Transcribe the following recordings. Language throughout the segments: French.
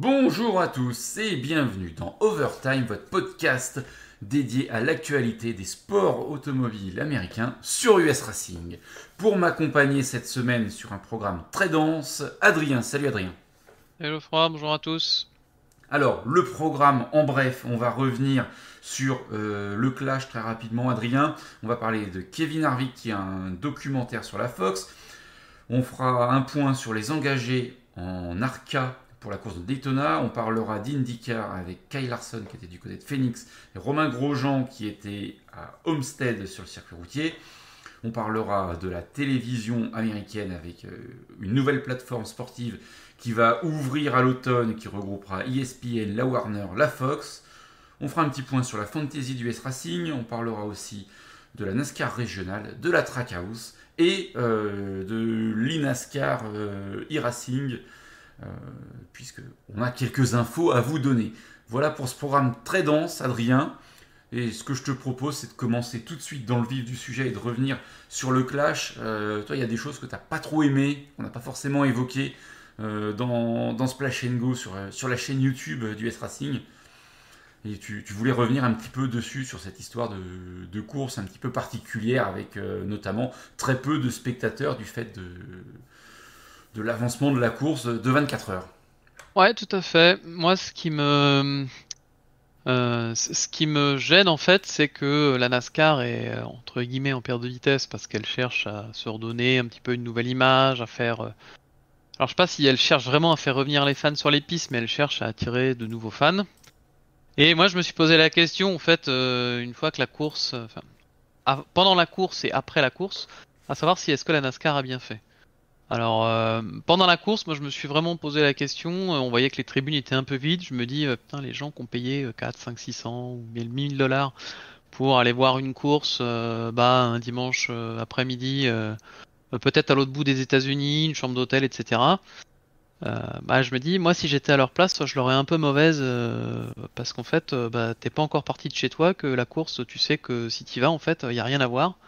Bonjour à tous et bienvenue dans Overtime, votre podcast dédié à l'actualité des sports automobiles américains sur US Racing. Pour m'accompagner cette semaine sur un programme très dense, Adrien. Salut Adrien. Hello Froid, bonjour à tous. Alors, le programme en bref, on va revenir sur le clash très rapidement, Adrien. On va parler de Kevin Harvick qui a un documentaire sur la Fox. On fera un point sur les engagés en ARCA pour la course de Daytona. On parlera d'IndyCar avec Kyle Larson qui était du côté de Phoenix et Romain Grosjean qui était à Homestead sur le circuit routier. On parlera de la télévision américaine avec une nouvelle plateforme sportive qui va ouvrir à l'automne, qui regroupera ESPN, la Warner, la Fox. On fera un petit point sur la fantasy du US Racing. On parlera aussi de la NASCAR régionale, de la Trackhouse et de l'INASCAR e-Racing, euh, puisqu'on a quelques infos à vous donner. Voilà pour ce programme très dense, Adrien. Et ce que je te propose, c'est de commencer tout de suite dans le vif du sujet et de revenir sur le clash. Toi, il y a des choses que tu n'as pas trop aimées, qu'on n'a pas forcément évoquées dans Splash Go sur la chaîne YouTube du S-Racing. Et tu voulais revenir un petit peu dessus, sur cette histoire de course un petit peu particulière, avec notamment très peu de spectateurs du fait de l'avancement de la course de 24 heures. Ouais, tout à fait. Moi, ce qui me gêne en fait, c'est que la NASCAR est entre guillemets en perte de vitesse parce qu'elle cherche à se redonner un petit peu une nouvelle image, à faire. Alors, je sais pas si elle cherche vraiment à faire revenir les fans sur les pistes, mais elle cherche à attirer de nouveaux fans. Et moi, je me suis posé la question en fait, une fois que la course, enfin, pendant la course et après la course, à savoir si est-ce que la NASCAR a bien fait. Alors, pendant la course, moi je me suis vraiment posé la question. On voyait que les tribunes étaient un peu vides. Je me dis, putain, les gens qui ont payé 4, 5, 600 ou bien 1000 $ pour aller voir une course un dimanche après-midi, peut-être à l'autre bout des États-Unis, une chambre d'hôtel, etc. Je me dis, moi si j'étais à leur place, je l'aurais un peu mauvaise parce qu'en fait, t'es pas encore parti de chez toi, que la course, tu sais que si t'y vas, en fait, il y a rien à voir.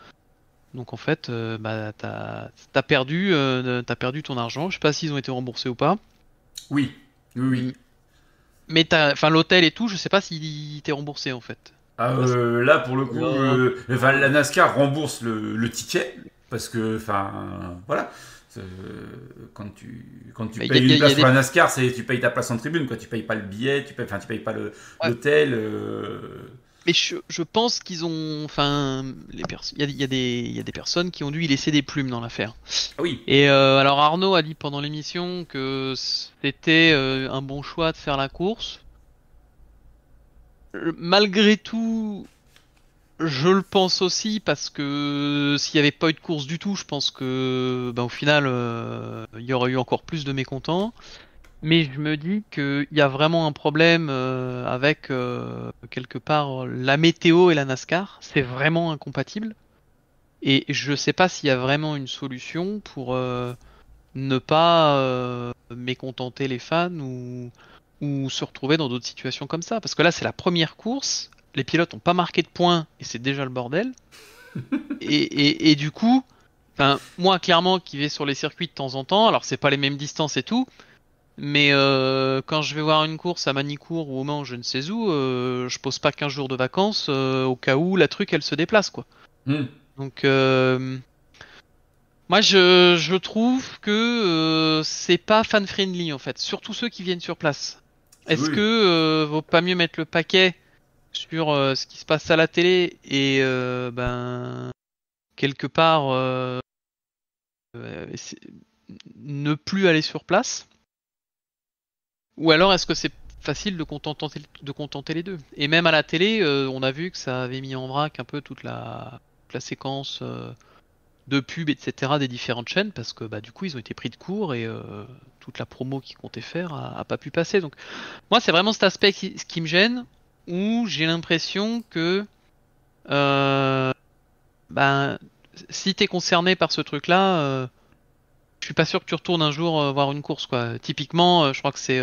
Donc en fait, t'as perdu ton argent. Je sais pas s'ils ont été remboursés ou pas. Oui, oui, oui. M- Mais enfin l'hôtel et tout, je sais pas s'il t'est remboursé en fait. Parce Là, pour le que coup, enfin, la NASCAR rembourse le ticket, parce que, enfin, voilà. Euh, quand tu mais il y a, payes il y une a- il y place a pour des, la NASCAR, tu payes ta place en tribune, quoi. Tu payes pas le billet, tu payes pas ouais, l'hôtel. mais je pense qu'ils ont, enfin, il y a des personnes qui ont dû y laisser des plumes dans l'affaire. Ah oui, Et alors Arnaud a dit pendant l'émission que c'était un bon choix de faire la course. Malgré tout, je le pense aussi parce que s'il n'y avait pas eu de course du tout, je pense que au final il y aurait eu encore plus de mécontents. Mais je me dis qu'il y a vraiment un problème avec quelque part la météo et la NASCAR. C'est vraiment incompatible. Et je sais pas s'il y a vraiment une solution pour ne pas mécontenter les fans ou se retrouver dans d'autres situations comme ça. Parce que là, c'est la première course. Les pilotes n'ont pas marqué de points et c'est déjà le bordel. Et du coup, enfin, moi, clairement, qui vais sur les circuits de temps en temps, alors c'est pas les mêmes distances et tout, mais quand je vais voir une course à Manicourt ou au Mans, je ne sais où, je pose pas 15 jours de vacances au cas où la truc elle se déplace quoi. hmm, Donc moi je trouve que c'est pas fan friendly en fait, surtout ceux qui viennent sur place. Est-ce que oui. vaut pas mieux mettre le paquet sur ce qui se passe à la télé et quelque part essayer- ne plus aller sur place? Ou alors est-ce que c'est facile de contenter les deux? Et même à la télé, on a vu que ça avait mis en vrac un peu toute la séquence de pub, etc. des différentes chaînes, parce que du coup ils ont été pris de court et toute la promo qu'ils comptaient faire a pas pu passer. Donc moi c'est vraiment cet aspect qui me gêne, où j'ai l'impression que euh, ben, si t'es concerné par ce truc-là, je suis pas sûr que tu retournes un jour voir une course, quoi. Typiquement, je crois que c'est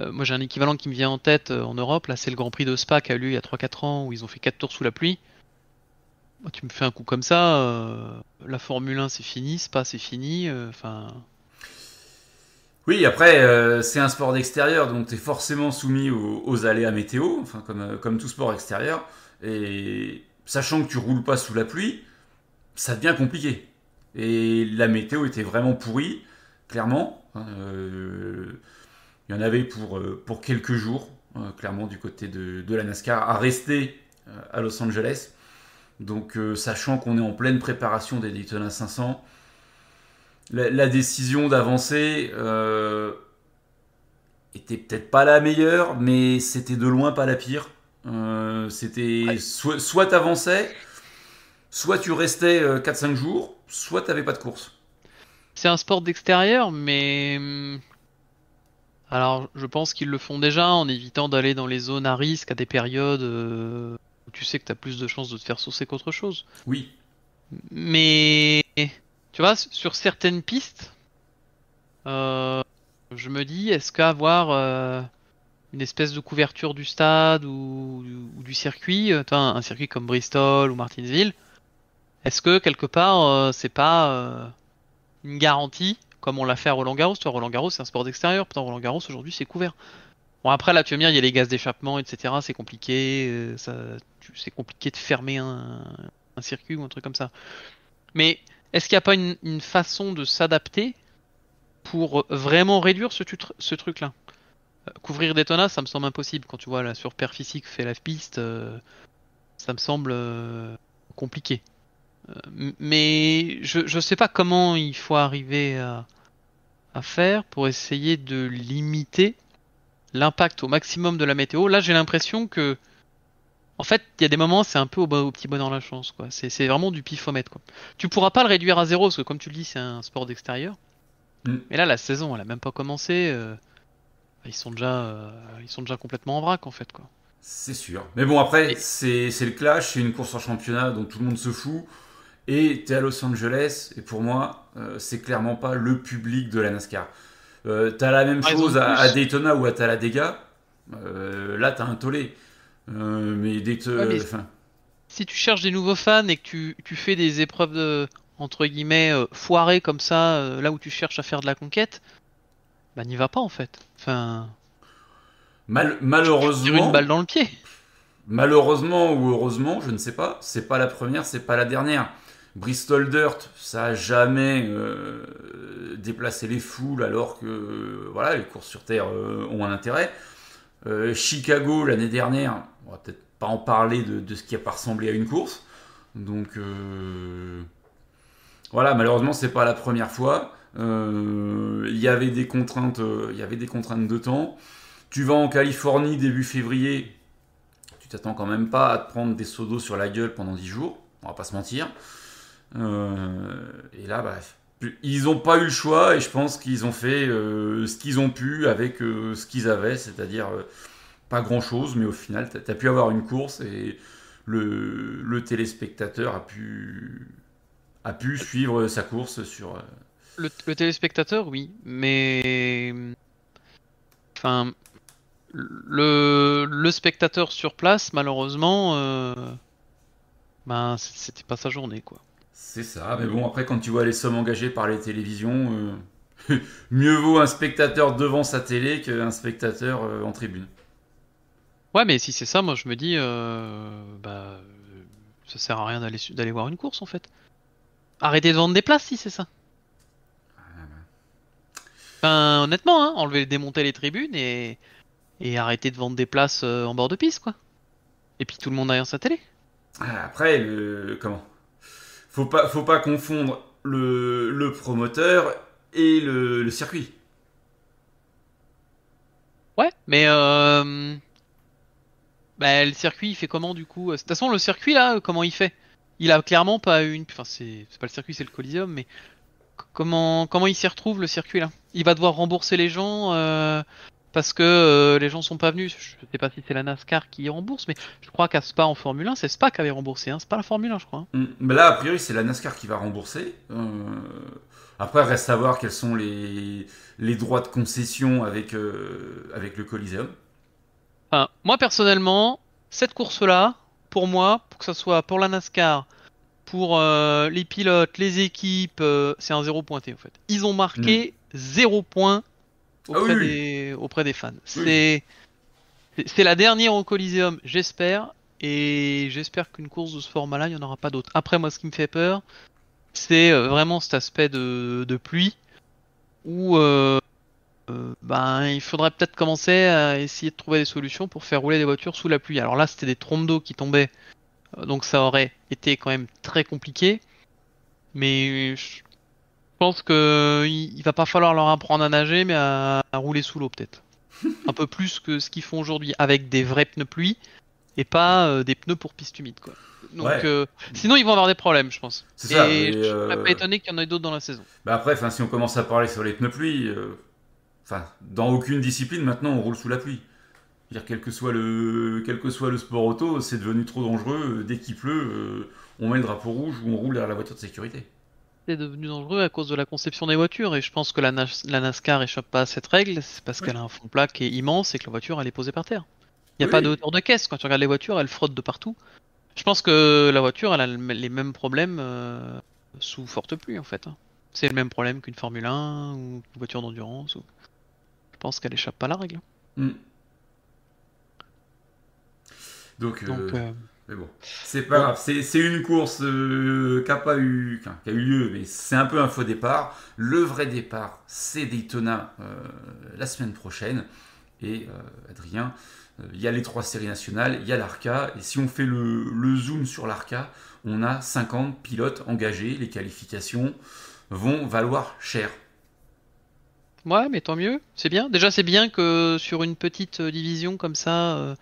moi j'ai un équivalent qui me vient en tête en Europe, là c'est le Grand Prix de Spa qui a eu lieu il y a 3-4 ans où ils ont fait 4 tours sous la pluie. Moi, tu me fais un coup comme ça, la Formule 1 c'est fini, Spa c'est fini, enfin. Oui, après, c'est un sport d'extérieur, donc tu es forcément soumis aux aléas météo, enfin, comme tout sport extérieur. Et sachant que tu roules pas sous la pluie, ça devient compliqué. Et la météo était vraiment pourrie, clairement. Il y en avait pour quelques jours, clairement, du côté de la NASCAR, à rester à Los Angeles. Donc, sachant qu'on est en pleine préparation des Daytona 500, la décision d'avancer était peut-être pas la meilleure, mais c'était de loin pas la pire. C'était Ouais. soit t'avançais, soit tu restais 4-5 jours, soit t'avais pas de course. C'est un sport d'extérieur, mais alors je pense qu'ils le font déjà en évitant d'aller dans les zones à risque à des périodes où tu sais que t'as plus de chances de te faire saucer qu'autre chose. Oui. Mais tu vois, sur certaines pistes, euh, je me dis, est-ce qu'avoir une espèce de couverture du stade ou du circuit, toi, un circuit comme Bristol ou Martinsville, est-ce que quelque part c'est pas une garantie comme on l'a fait à Roland-Garros? Toi, Roland-Garros c'est un sport d'extérieur, pourtant Roland-Garros aujourd'hui c'est couvert. Bon après là tu vas me dire il y a les gaz d'échappement etc. C'est compliqué, c'est compliqué de fermer un circuit ou un truc comme ça. Mais est-ce qu'il n'y a pas une façon de s'adapter pour vraiment réduire ce truc-là? Couvrir Daytona, ça me semble impossible. Quand tu vois la superficie que fait la piste, ça me semble compliqué. Mais je sais pas comment il faut arriver à faire pour essayer de limiter l'impact au maximum de la météo. Là, j'ai l'impression que, en fait, il y a des moments, c'est un peu au petit bonheur la chance, quoi. C'est vraiment du pifomètre, quoi. Tu pourras pas le réduire à zéro, parce que comme tu le dis, c'est un sport d'extérieur. Mm. Mais là, la saison, elle a même pas commencé. Ils sont déjà complètement en vrac, en fait, quoi. C'est sûr. Mais bon, après, Et c'est le clash, c'est une course en championnat dont tout le monde se fout. Et t'es à Los Angeles, et pour moi, c'est clairement pas le public de la NASCAR. T'as la même raison de chose à plus. Daytona ou à Talladega. Là, t'as un tollé. Mais Ouais, mais enfin, si tu cherches des nouveaux fans et que tu fais des épreuves entre guillemets foirées comme ça, là où tu cherches à faire de la conquête, bah n'y va pas en fait. Enfin, tu te tires une balle malheureusement, dans le pied. malheureusement ou heureusement, je ne sais pas, c'est pas la première, c'est pas la dernière. Bristol Dirt, ça a jamais déplacé les foules alors que voilà, les courses sur terre ont un intérêt. Chicago l'année dernière, on va peut-être pas en parler de ce qui a pas ressemblé à une course. Donc voilà, malheureusement c'est pas la première fois. Il y avait des contraintes, il y avait des contraintes de temps. Tu vas en Californie début février, tu t'attends quand même pas à te prendre des seaux d'eau sur la gueule pendant 10 jours. On va pas se mentir. Et là, bah, ils n'ont pas eu le choix et je pense qu'ils ont fait ce qu'ils ont pu avec ce qu'ils avaient, c'est-à-dire pas grand-chose, mais au final, tu as pu avoir une course et le téléspectateur a pu suivre sa course sur. Le téléspectateur, oui, mais enfin le spectateur sur place, malheureusement, ben c'était pas sa journée quoi. C'est ça, mais bon, après, quand tu vois les sommes engagées par les télévisions, mieux vaut un spectateur devant sa télé qu'un spectateur en tribune. Ouais, mais si c'est ça, moi je me dis, ça sert à rien d'aller voir une course en fait. Arrêtez de vendre des places si c'est ça. Enfin, honnêtement, hein, démonter les tribunes et arrêter de vendre des places en bord de piste, quoi. Et puis tout le monde derrière sa télé. Après, comment faut pas confondre le promoteur et le circuit. Ouais, mais le circuit, il fait comment du coup? De toute façon, le circuit là, comment il fait? Il a clairement pas une. Enfin, c'est pas le circuit, c'est le Coliseum, mais comment il s'y retrouve le circuit là? Il va devoir rembourser les gens parce que les gens sont pas venus. Je sais pas si c'est la NASCAR qui rembourse, mais je crois qu'à Spa en Formule 1, c'est Spa qui avait remboursé, hein. C'est pas la Formule 1, je crois, hein. Mais là, a priori, c'est la NASCAR qui va rembourser. Après, reste à voir quels sont les droits de concession avec le Coliseum. Enfin, moi personnellement, cette course-là, pour moi, pour que ça soit pour la NASCAR, pour les pilotes, les équipes, c'est un zéro pointé en fait. Ils ont Mm. marqué 0 point Ah oui, oui. auprès des fans. Oui. C'est la dernière au Coliseum, j'espère. Et j'espère qu'une course de ce format-là, il n'y en aura pas d'autres. Après, moi, ce qui me fait peur, c'est vraiment cet aspect de pluie où ben, il faudrait peut-être commencer à essayer de trouver des solutions pour faire rouler des voitures sous la pluie. Alors là, c'était des trompes d'eau qui tombaient, donc ça aurait été quand même très compliqué. Mais je pense que il va pas falloir leur apprendre à nager, mais à rouler sous l'eau peut-être. Un peu plus que ce qu'ils font aujourd'hui, avec des vrais pneus pluie et pas des pneus pour piste humide, quoi. Donc, Ouais, sinon, ils vont avoir des problèmes, je pense. c'est ça. Et Mais je serais pas étonné qu'il y en ait d'autres dans la saison. bah après, si on commence à parler sur les pneus pluie, dans aucune discipline maintenant on roule sous la pluie. Dire quel que soit le sport auto, c'est devenu trop dangereux. Dès qu'il pleut, on met le drapeau rouge ou on roule derrière la voiture de sécurité. C'est devenu dangereux à cause de la conception des voitures et je pense que la NASCAR échappe pas à cette règle, c'est parce Oui, qu'elle a un fond plat qui est immense et que la voiture elle est posée par terre. Il n'y a pas de oui, hauteur de caisse, quand tu regardes les voitures, elles frottent de partout. Je pense que la voiture elle a les mêmes problèmes sous forte pluie en fait, hein. C'est le même problème qu'une Formule 1 ou une voiture d'endurance. Je pense qu'elle échappe pas à la règle. hmm. Donc, Donc mais bon, c'est pas bon, grave. C'est une course qui a pas eu, qui a eu lieu, mais c'est un peu un faux départ. Le vrai départ, c'est Daytona la semaine prochaine. Et Adrien, il y a les 3 séries nationales, il y a l'ARCA, et si on fait le zoom sur l'ARCA, on a 50 pilotes engagés, les qualifications vont valoir cher. ouais, mais tant mieux, c'est bien. Déjà c'est bien que sur une petite division comme ça,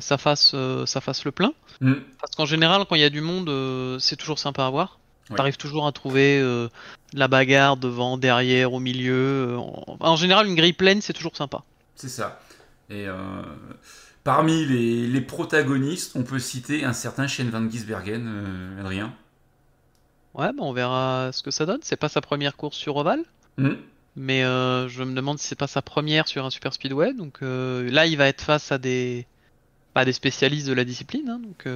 ça fasse le plein. Hmm. Parce qu'en général, quand il y a du monde, c'est toujours sympa à voir. Oui, T'arrives toujours à trouver de la bagarre devant, derrière, au milieu. En général, une grille pleine, c'est toujours sympa. c'est ça. Et parmi les protagonistes, on peut citer un certain Shane Van Gisbergen, Adrien. Ouais, bah on verra ce que ça donne. C'est pas sa première course sur Oval, Hmm. mais je me demande si c'est pas sa première sur un super speedway. Donc là, il va être face à pas des spécialistes de la discipline, hein, donc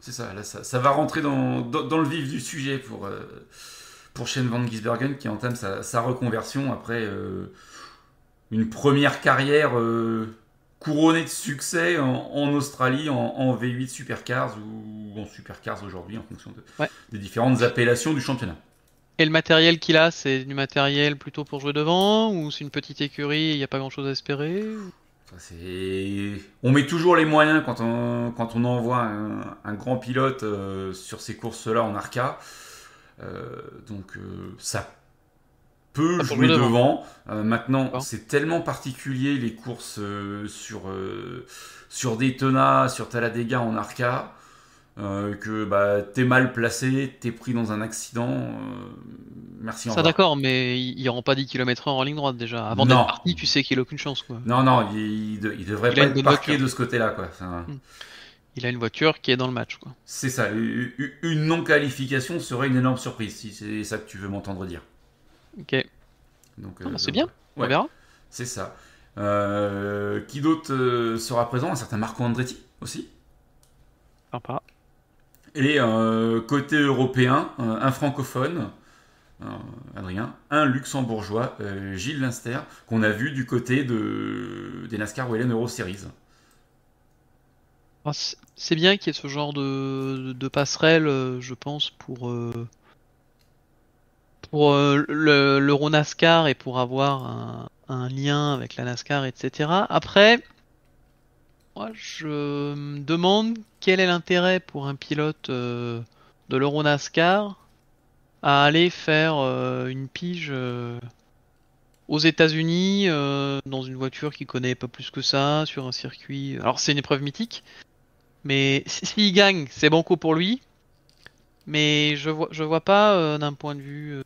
C'est ça, là, ça va rentrer dans le vif du sujet pour Shane Van Gisbergen qui entame sa reconversion après une première carrière couronnée de succès en Australie en V8 Supercars ou en Supercars aujourd'hui en fonction ouais. des différentes appellations du championnat. Et le matériel qu'il a, c'est du matériel plutôt pour jouer devant, ou c'est une petite écurie et il n'y a pas grand-chose à espérer? On met toujours les moyens quand on envoie un grand pilote sur ces courses-là en ARCA. Ça peut Ah, pour jouer jouer devant. devant. Maintenant, D'accord. c'est tellement particulier les courses sur Daytona, sur Talladega en ARCA, que bah, t'es mal placé, t'es pris dans un accident. Merci, au Ça revoir. d'accord, mais il rend pas 10 km/h en ligne droite déjà. Avant d'être Non, parti, tu sais qu'il a aucune chance quoi. non, non, il devrait Il a pas une être bonne parqué voiture. de ce côté-là, quoi. Enfin, Hmm. Il a une voiture qui est dans le match quoi. c'est ça. Une non-qualification serait une énorme surprise, si c'est ça que tu veux m'entendre dire. Ok. Non, bah, c'est Donc bien. voilà. On Ouais, verra. c'est ça. Qui d'autre sera présent? Un certain Marco Andretti aussi. Sympa. Et côté européen, un francophone, euh, Adrien, un luxembourgeois, Gilles Linster, qu'on a vu du côté des NASCAR Wellen Euro Series. Ah, c'est bien qu'il y ait ce genre de passerelle, je pense, pour l'Euro NASCAR et pour avoir un lien avec la NASCAR, etc. Après, moi, je me demande quel est l'intérêt pour un pilote de l'Euro NASCAR à aller faire une pige aux États-Unis dans une voiture qu'il connaît pas plus que ça, sur un circuit. Alors c'est une épreuve mythique, mais s'il gagne, c'est banco pour lui. Mais je vois pas d'un point de vue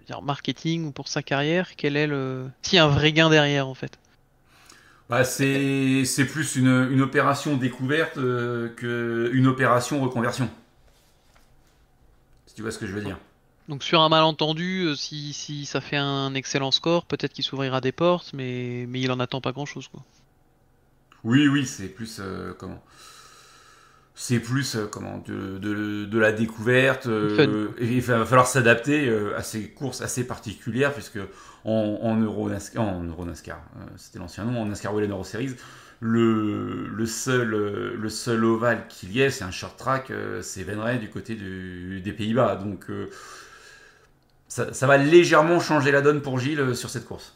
dire marketing ou pour sa carrière, quel est le si un vrai gain derrière en fait. Bah, c'est plus une opération découverte qu'une opération reconversion. Si tu vois ce que je veux dire. Donc sur un malentendu, si ça fait un excellent score, peut-être qu'il s'ouvrira des portes, mais il en attend pas grand-chose quoi. Oui, oui, c'est plus comment C'est plus de la découverte. Fun. Et il va falloir s'adapter à ces courses assez particulières, puisque en Euro NASCAR, c'était l'ancien nom, en NASCAR Whelen Euro Series, le seul ovale qu'il y ait, c'est un short track, c'est Venray du côté des Pays-Bas. Donc ça va légèrement changer la donne pour Gilles sur cette course.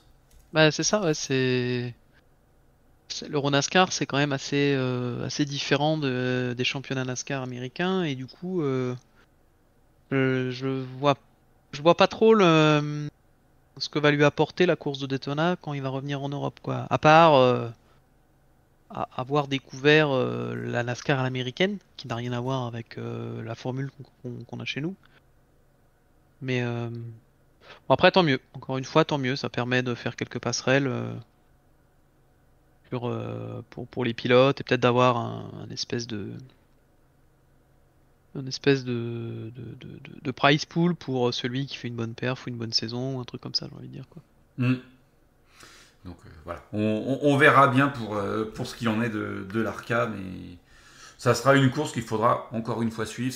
Bah c'est ça, ouais, l'Euro NASCAR, c'est quand même assez différent des championnats NASCAR américains et du coup, je je vois pas trop ce que va lui apporter la course de Daytona quand il va revenir en Europe, quoi. À part avoir découvert la NASCAR à l'américaine, qui n'a rien à voir avec la formule qu'on a chez nous. Mais bon, après, tant mieux. Encore une fois, tant mieux. Ça permet de faire quelques passerelles pour les pilotes et peut-être d'avoir un espèce de prize pool pour celui qui fait une bonne perf ou une bonne saison ou un truc comme ça, j'ai envie de dire, quoi. Mm. Donc voilà, on verra bien pour ce qu'il en est de l'Arca, mais ça sera une course qu'il faudra encore une fois suivre.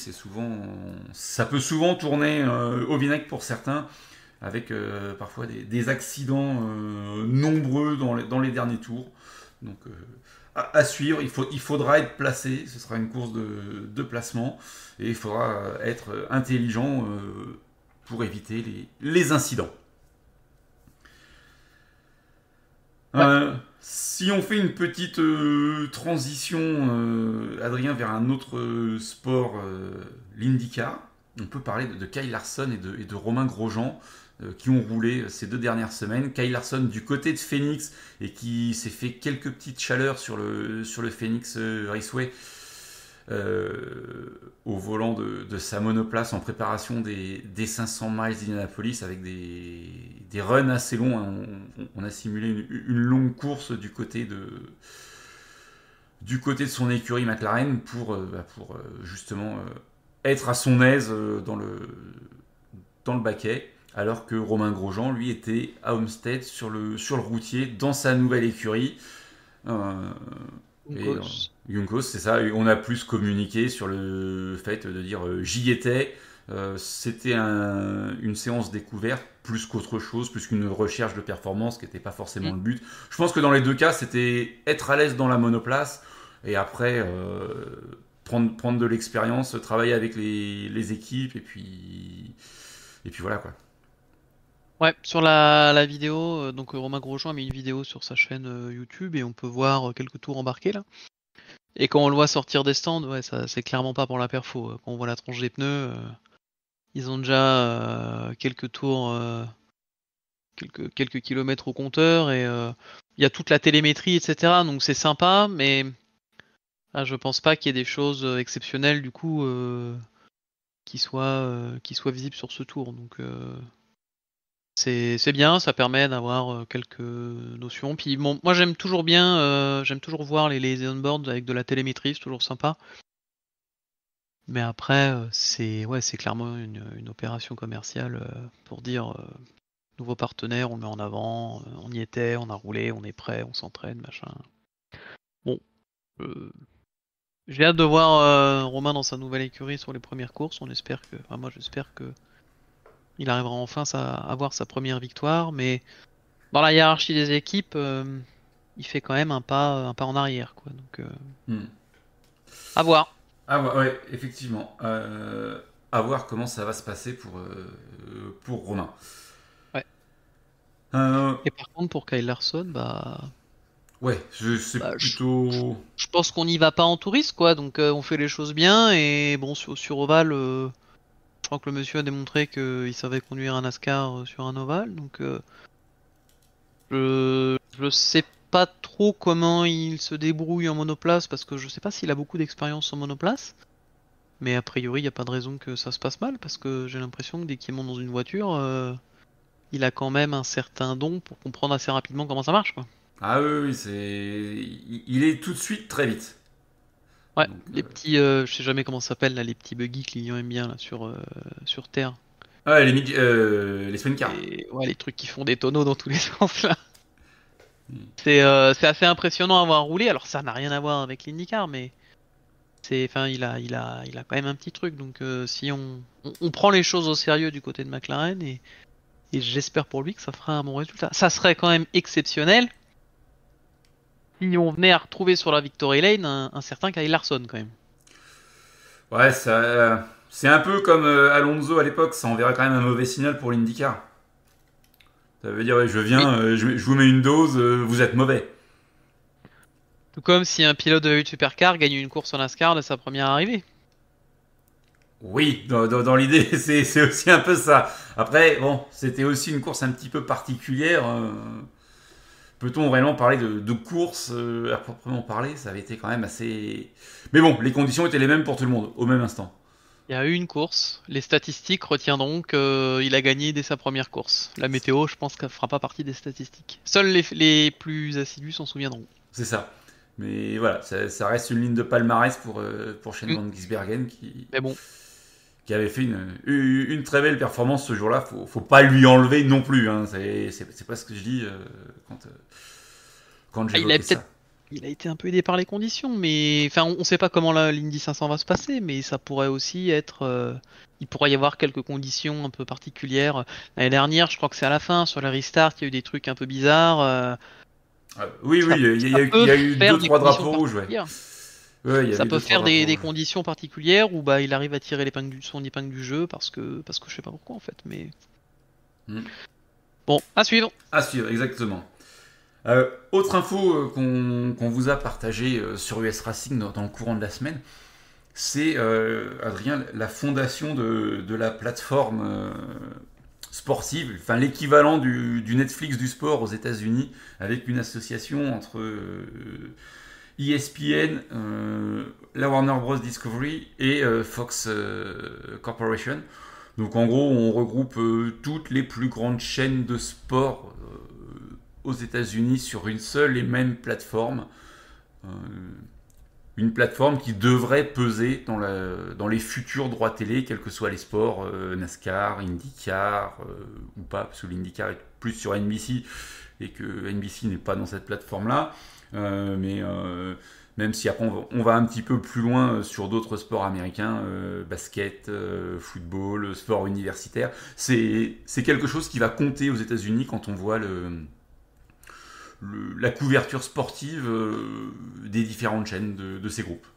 Ça peut souvent tourner au vinaigre pour certains, avec parfois des accidents nombreux dans les derniers tours. Donc à suivre, il faudra être placé. Ce sera une course de placement et il faudra être intelligent pour éviter les incidents. Ouais. Si on fait une petite transition, Adrien, vers un autre sport, l'IndyCar, on peut parler de Kyle Larson et de Romain Grosjean qui ont roulé ces 2 dernières semaines. Kyle Larson du côté de Phoenix et qui s'est fait quelques petites chaleurs sur le Phoenix Raceway au volant de sa monoplace en préparation des 500 miles d'Indianapolis avec des runs assez longs. Hein. On a simulé une longue course du côté de son écurie McLaren pour justement être à son aise dans le baquet, alors que Romain Grosjean, lui, était à Homestead sur le routier dans sa nouvelle écurie. Euh, et Junkos, c'est ça. On a plus communiqué sur le fait de dire j'y étais. C'était une séance découverte plus qu'autre chose, plus qu'une recherche de performance qui n'était pas forcément le but. Je pense que dans les deux cas, c'était être à l'aise dans la monoplace et après prendre de l'expérience, travailler avec les équipes et puis voilà quoi. Ouais, sur la vidéo, donc Romain Grosjean a mis une vidéo sur sa chaîne YouTube et on peut voir quelques tours embarqués là. Et quand on le voit sortir des stands, ouais, ça c'est clairement pas pour la perfo. Quand on voit la tronche des pneus, ils ont déjà quelques tours, quelques kilomètres au compteur et il y a toute la télémétrie, etc. Donc c'est sympa, mais je pense pas qu'il y ait des choses exceptionnelles du coup qui soient visibles sur ce tour. Donc c'est bien, ça permet d'avoir quelques notions. Puis bon, moi j'aime toujours voir les on-boards avec de la télémétrie, c'est toujours sympa. Mais après, c'est clairement une opération commerciale pour dire nouveau partenaire, on le met en avant, on y était, on a roulé, on est prêt, on s'entraîne, machin. Bon, j'ai hâte de voir Romain dans sa nouvelle écurie sur les premières courses. Moi j'espère que il arrivera enfin à avoir sa première victoire, mais dans la hiérarchie des équipes, il fait quand même un pas en arrière, quoi. Donc, à voir. Ah ouais, effectivement. À voir comment ça va se passer pour Romain. Ouais. Euh, Et par contre, pour Kyle Larson, ouais, c'est je plutôt. pense qu'on n'y va pas en touriste, quoi. Donc, on fait les choses bien. Et bon, sur Oval, je crois que le monsieur a démontré qu'il savait conduire un NASCAR sur un Oval. Donc, je sais pas trop comment il se débrouille en monoplace parce que je sais pas s'il a beaucoup d'expérience en monoplace. Mais a priori, il n'y a pas de raison que ça se passe mal parce que j'ai l'impression que dès qu'il monte dans une voiture, il a quand même un certain don pour comprendre assez rapidement comment ça marche, quoi. Ah oui, il est tout de suite très vite. Ouais, Donc, les petits, je sais jamais comment ça s'appelle là, les petits buggy que Lilian aime bien là sur Terre. ah, les sprint cars. Et ouais, les trucs qui font des tonneaux dans tous les sens là. C'est assez impressionnant à voir rouler. Alors ça n'a rien à voir avec l'IndyCar, mais Il a quand même un petit truc. Donc si on prend les choses au sérieux du côté de McLaren et j'espère pour lui que ça fera un bon résultat. Ça serait quand même exceptionnel si on venait à retrouver sur la Victory Lane un certain Kyle Larson quand même. Ouais, c'est un peu comme Alonso à l'époque, ça enverrait quand même un mauvais signal pour l'IndyCar. Ça veut dire, ouais, je Oui. viens, je vous mets une dose, vous êtes mauvais. Tout comme si un pilote de 8 supercar gagne une course en NASCAR de sa première arrivée. Oui, dans l'idée, c'est aussi un peu ça. Après, bon, c'était aussi une course un petit peu particulière. Peut-on vraiment parler de course à proprement parler? Ça avait été quand même assez. Mais bon, les conditions étaient les mêmes pour tout le monde, au même instant. Il y a eu une course. Les statistiques retiendront qu'il a gagné dès sa première course. La météo, je pense qu'elle fera pas partie des statistiques. Seuls les plus assidus s'en souviendront. C'est ça. Mais voilà, ça reste une ligne de palmarès pour Shane Mm. Van Gisbergen Mais bon, qui avait fait une très belle performance ce jour-là. Faut pas lui enlever non plus. Hein. C'est pas ce que je dis quand il a j'évoquais peut-être, ça. il a été un peu aidé par les conditions, mais enfin, on sait pas comment l'Indy 500 va se passer, mais ça pourrait aussi être, il pourrait y avoir quelques conditions un peu particulières. L'année dernière, je crois que c'est à la fin sur le restart, il y a eu des trucs un peu bizarres. Oui, oui, Ça, il ça peut y a eu faire deux, des trois conditions drapeaux rouges, ouais. particulières. Ouais, il y Ça avait peut deux, trois faire drapeaux des rouges. conditions particulières où bah il arrive à tirer son épingle du jeu parce que je sais pas pourquoi en fait. Mais Hmm. bon, à suivre. À suivre, exactement. Autre info qu'on vous a partagé sur US Racing dans le courant de la semaine, c'est, Adrien, la fondation de la plateforme sportive, enfin l'équivalent du Netflix du sport aux États-Unis, avec une association entre ESPN, la Warner Bros. Discovery et Fox Corporation. Donc en gros, on regroupe toutes les plus grandes chaînes de sport aux États-Unis sur une seule et même plateforme. Euh, une plateforme qui devrait peser dans les futurs droits télé, quels que soient les sports, NASCAR, IndyCar ou pas, parce que l'IndyCar est plus sur NBC et que NBC n'est pas dans cette plateforme-là. Mais même si après on va un petit peu plus loin sur d'autres sports américains, basket, football, sport universitaire, c'est quelque chose qui va compter aux États-Unis quand on voit la couverture sportive des différentes chaînes de ces groupes.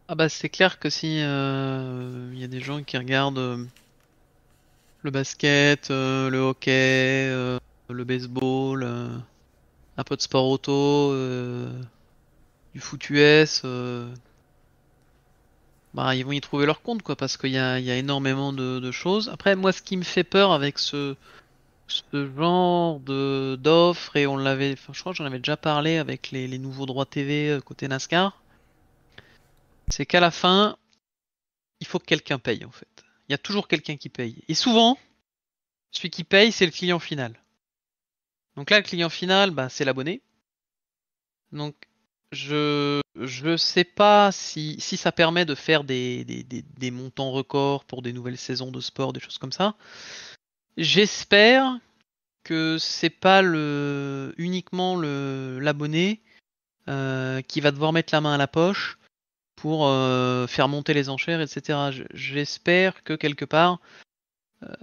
Ah bah c'est clair que si il y a des gens qui regardent le basket, le hockey, le baseball, un peu de sport auto, du foot US, bah ils vont y trouver leur compte quoi parce qu'il y a énormément de choses. Après moi ce qui me fait peur avec ce genre de d'offres et enfin, je crois que j'en avais déjà parlé avec les nouveaux droits TV côté NASCAR, c'est qu'à la fin, il faut que quelqu'un paye en fait. Il y a toujours quelqu'un qui paye. Et souvent, celui qui paye, c'est le client final. Donc là, le client final, bah, c'est l'abonné. Donc je sais pas si ça permet de faire des montants records pour des nouvelles saisons de sport, des choses comme ça. J'espère que c'est pas uniquement l'abonné qui va devoir mettre la main à la poche pour faire monter les enchères, etc. J'espère que quelque part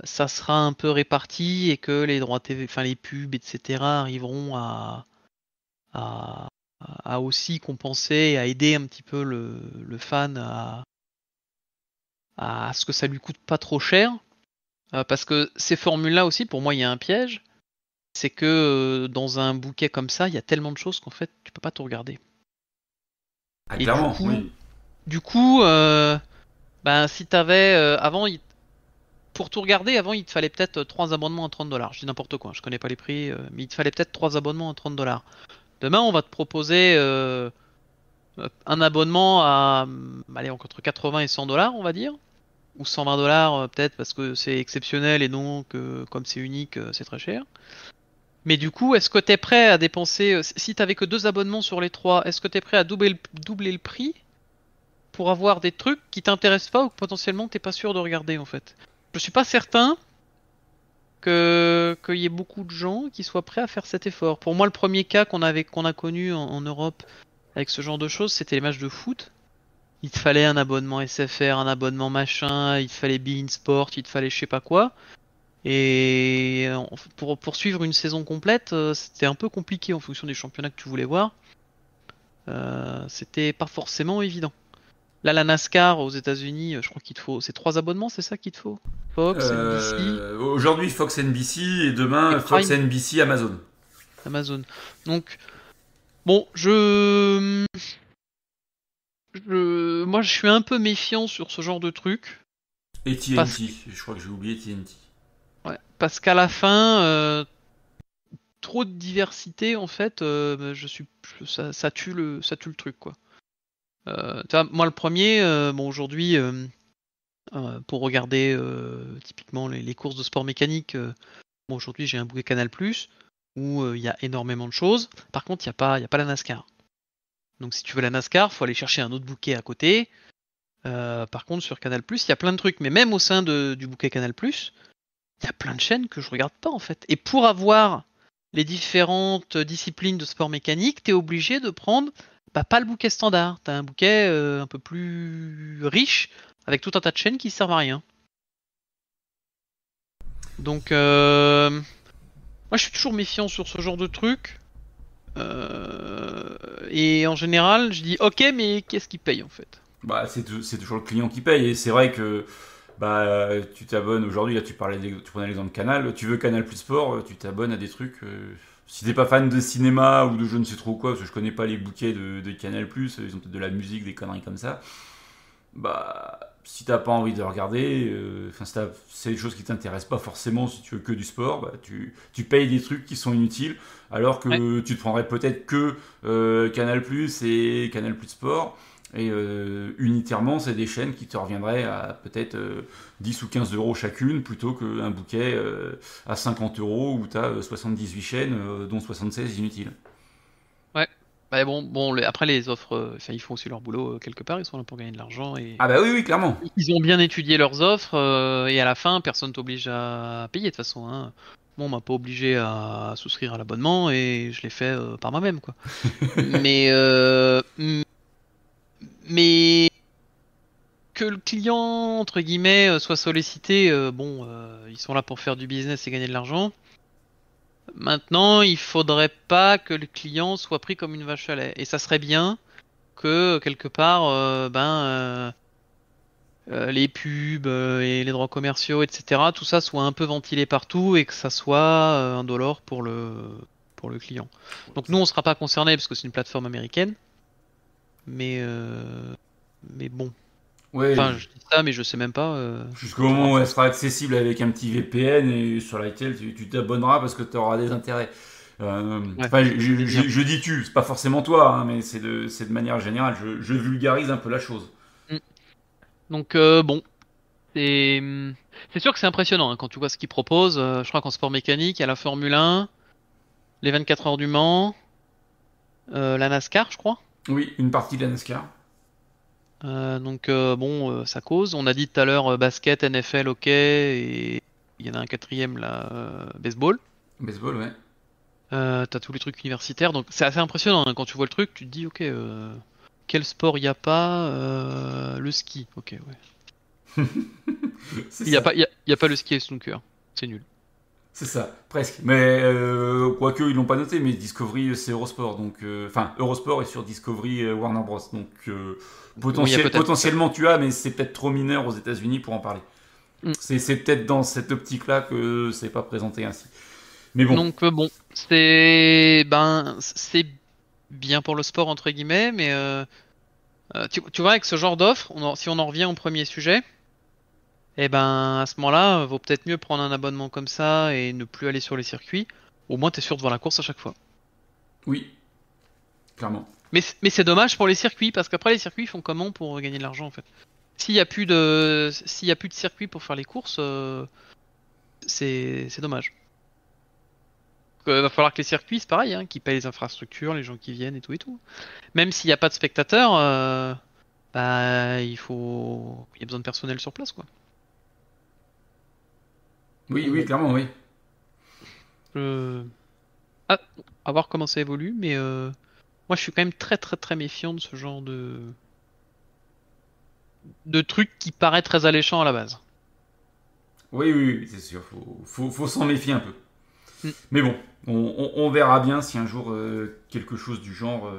ça sera un peu réparti et que les droits TV, enfin les pubs, etc. arriveront à, à aussi compenser et à aider un petit peu le fan à ce que ça lui coûte pas trop cher. Parce que ces formules-là aussi, pour moi, il y a un piège. C'est que dans un bouquet comme ça, il y a tellement de choses qu'en fait, tu peux pas tout regarder. Ah, Et du clairement, coup, oui. du coup, ben si t'avais avant, pour tout regarder, avant, il te fallait peut-être 3 abonnements à 30$. Je dis n'importe quoi, je connais pas les prix, mais il te fallait peut-être 3 abonnements à 30$. Demain, on va te proposer un abonnement à, allez, entre 80 et 100$, on va dire, ou 120$ peut-être parce que c'est exceptionnel et donc comme c'est unique, c'est très cher. Mais du coup, est-ce que t'es prêt à dépenser, si t'avais que 2 abonnements sur les 3, est-ce que t'es prêt à doubler le prix pour avoir des trucs qui t'intéressent pas ou que potentiellement t'es pas sûr de regarder en fait? Je suis pas certain qu'il y ait beaucoup de gens qui soient prêts à faire cet effort. Pour moi, le premier cas qu'on a connu en Europe avec ce genre de choses, c'était les matchs de foot. Il te fallait un abonnement SFR, un abonnement machin, il te fallait beIN Sport, il te fallait je sais pas quoi. Et pour suivre une saison complète, c'était un peu compliqué en fonction des championnats que tu voulais voir. C'était pas forcément évident. Là, la NASCAR aux États-Unis, je crois qu'il te faut, c'est 3 abonnements, c'est ça qu'il te faut? Fox, NBC Aujourd'hui, Fox NBC et et demain, Fox Prime, NBC Amazon. Amazon. Donc, bon, moi, je suis un peu méfiant sur ce genre de truc Et parce TNT, je crois que j'ai oublié TNT. ouais, parce qu'à la fin, trop de diversité, en fait, ça tue le truc, quoi. Tu vois, moi, le premier, bon, aujourd'hui, pour regarder typiquement les courses de sport mécanique, bon, aujourd'hui, j'ai un bouquet Canal+, où il y a énormément de choses. Par contre, il y a pas la NASCAR. Donc, si tu veux la NASCAR, faut aller chercher un autre bouquet à côté. Par contre, sur Canal+, il y a plein de trucs. Mais même au sein du bouquet Canal+, il y a plein de chaînes que je regarde pas, en fait. Et pour avoir les différentes disciplines de sport mécanique, t'es obligé de prendre pas le bouquet standard. T'as un bouquet un peu plus riche, avec tout un tas de chaînes qui servent à rien. Donc, moi je suis toujours méfiant sur ce genre de truc. Et en général, je dis ok, mais qu'est-ce qui paye en fait? Bah, c'est toujours le client qui paye. Et c'est vrai que bah, tu t'abonnes aujourd'hui, là tu prenais l'exemple Canal, tu veux Canal Plus Sport, tu t'abonnes à des trucs. Si t'es pas fan de cinéma ou de je ne sais trop quoi, parce que je connais pas les bouquets de Canal Plus, ils ont peut-être de la musique, des conneries comme ça. Bah, si t'as pas envie de regarder, c'est des choses qui t'intéressent pas forcément si tu veux que du sport, bah, tu payes des trucs qui sont inutiles, alors Ouais, que tu te prendrais peut-être que Canal Plus et Canal Plus Sport. Et unitairement, c'est des chaînes qui te reviendraient à peut-être 10 ou 15 euros chacune, plutôt qu'un bouquet à 50 euros où tu as 78 chaînes, dont 76 inutiles. ouais. Bah bon, après les offres, enfin, ils font aussi leur boulot quelque part, ils sont là pour gagner de l'argent et Ah bah oui, oui, clairement. ils ont bien étudié leurs offres et à la fin, personne t'oblige à payer de toute façon, hein. Bon, on m'a pas obligé à souscrire à l'abonnement et je l'ai fait par moi-même, quoi. Mais, mais que le client, entre guillemets, soit sollicité, bon, ils sont là pour faire du business et gagner de l'argent. Maintenant, il faudrait pas que le client soit pris comme une vache à lait. Et ça serait bien que, quelque part, les pubs et les droits commerciaux, etc., tout ça soit un peu ventilé partout et que ça soit indolore pour le client. Donc nous, on sera pas concerné parce que c'est une plateforme américaine. Mais bon. Ouais, Enfin, je dis ça, mais je sais même pas. jusqu'au Faudra moment où elle voir. sera accessible avec un petit VPN et sur laquelle tu t'abonneras parce que tu auras des intérêts. Ouais, Enfin, c'est bien. je dis tu, c'est pas forcément toi, hein, mais c'est de manière générale. Je vulgarise un peu la chose. Mm. Donc bon, c'est sûr que c'est impressionnant hein, quand tu vois ce qu'ils proposent. Je crois qu'en sport mécanique, il y a la Formule 1, les 24 heures du Mans, la NASCAR, je crois. Oui, une partie de la NASCAR. Donc bon, ça cause. On a dit tout à l'heure basket, NFL, hockey et il y en a un quatrième là, baseball. Baseball, ouais. T'as tous les trucs universitaires, donc c'est assez impressionnant hein, quand tu vois le truc. Tu te dis ok, quel sport il y a pas? Le ski. Ok, ouais. C'est Il y a ça. pas, il y a pas le ski et snooker. C'est nul. C'est ça, presque. Mais quoique ils l'ont pas noté, mais Discovery c'est Eurosport, donc enfin Eurosport est sur Discovery Warner Bros. Donc Oui, il y a peut-être. Ouais. potentiellement tu as, mais c'est peut-être trop mineur aux États-Unis pour en parler. Mm. C'est peut-être dans cette optique-là que c'est pas présenté ainsi. Mais bon, Donc bon, c'est bien pour le sport entre guillemets, mais tu vois avec ce genre d'offre, si on en revient au premier sujet, eh ben à ce moment-là, vaut peut-être mieux prendre un abonnement comme ça et ne plus aller sur les circuits. Au moins t'es sûr de voir la course à chaque fois. oui, clairement. Mais c'est dommage pour les circuits parce qu'après les circuits ils font comment pour gagner de l'argent en fait? S'il y a plus de circuits pour faire les courses, c'est dommage. Va falloir que les circuits, c'est pareil, hein, qu'ils payent les infrastructures, les gens qui viennent et tout et tout. Même s'il n'y a pas de spectateurs, bah il y a besoin de personnel sur place, quoi. Oui, Donc oui, bon, clairement, oui. euh, ah, à voir comment ça évolue, mais moi je suis quand même très très très méfiant de ce genre de truc qui paraît très alléchant à la base. Oui, oui, oui, c'est sûr, faut s'en méfier un peu. Mm. Mais bon, on verra bien si un jour quelque chose du genre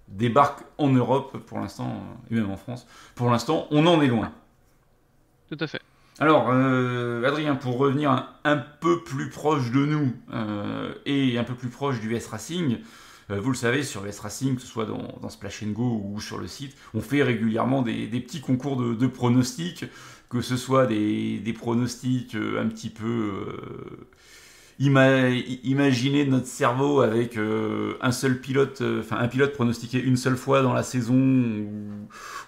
débarque en Europe, pour l'instant, et même en France. Pour l'instant, on en est loin. Tout à fait. Alors, Adrien, pour revenir un peu plus proche de nous et un peu plus proche du S-Racing, vous le savez, sur le S-Racing, que ce soit dans Splash Go ou sur le site, on fait régulièrement des petits concours de pronostics, que ce soit des pronostics un petit peu imaginés de notre cerveau avec un seul pilote, enfin un pilote pronostiqué une seule fois dans la saison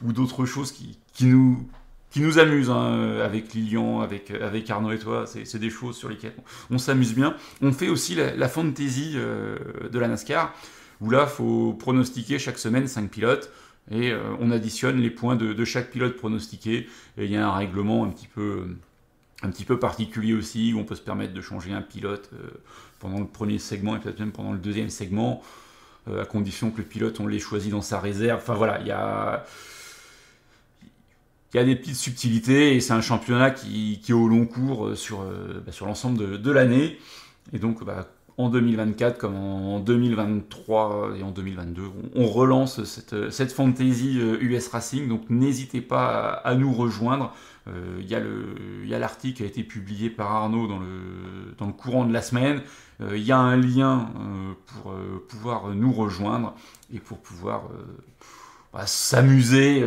ou d'autres choses qui nous amusent hein, avec Lilian, avec Arnaud et toi. C'est des choses sur lesquelles on s'amuse bien. On fait aussi la fantasy de la NASCAR, où là, il faut pronostiquer chaque semaine 5 pilotes, et on additionne les points de chaque pilote pronostiqué. Et il y a un règlement un petit peu particulier aussi, où on peut se permettre de changer un pilote pendant le premier segment, et peut-être même pendant le deuxième segment, à condition que le pilote, on l'ait choisi dans sa réserve. Enfin voilà, il y a des petites subtilités, et c'est un championnat qui est au long cours sur l'ensemble de l'année. Et donc, en 2024, comme en 2023 et en 2022, on relance cette fantasy US Racing. Donc, n'hésitez pas à nous rejoindre. Il y a l'article qui a été publié par Arnaud dans le courant de la semaine. Il y a un lien pour pouvoir nous rejoindre et pour pouvoir s'amuser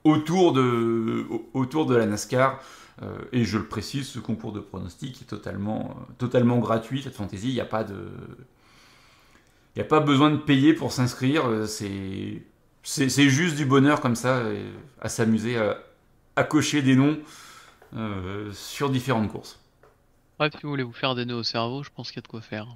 autour de la NASCAR. Et je le précise, ce concours de pronostics est totalement gratuit, cette fantaisie. Il n'y a pas besoin de payer pour s'inscrire. C'est juste du bonheur comme ça, à s'amuser, à cocher des noms sur différentes courses. Bref, si vous voulez vous faire des nœuds au cerveau, je pense qu'il y a de quoi faire.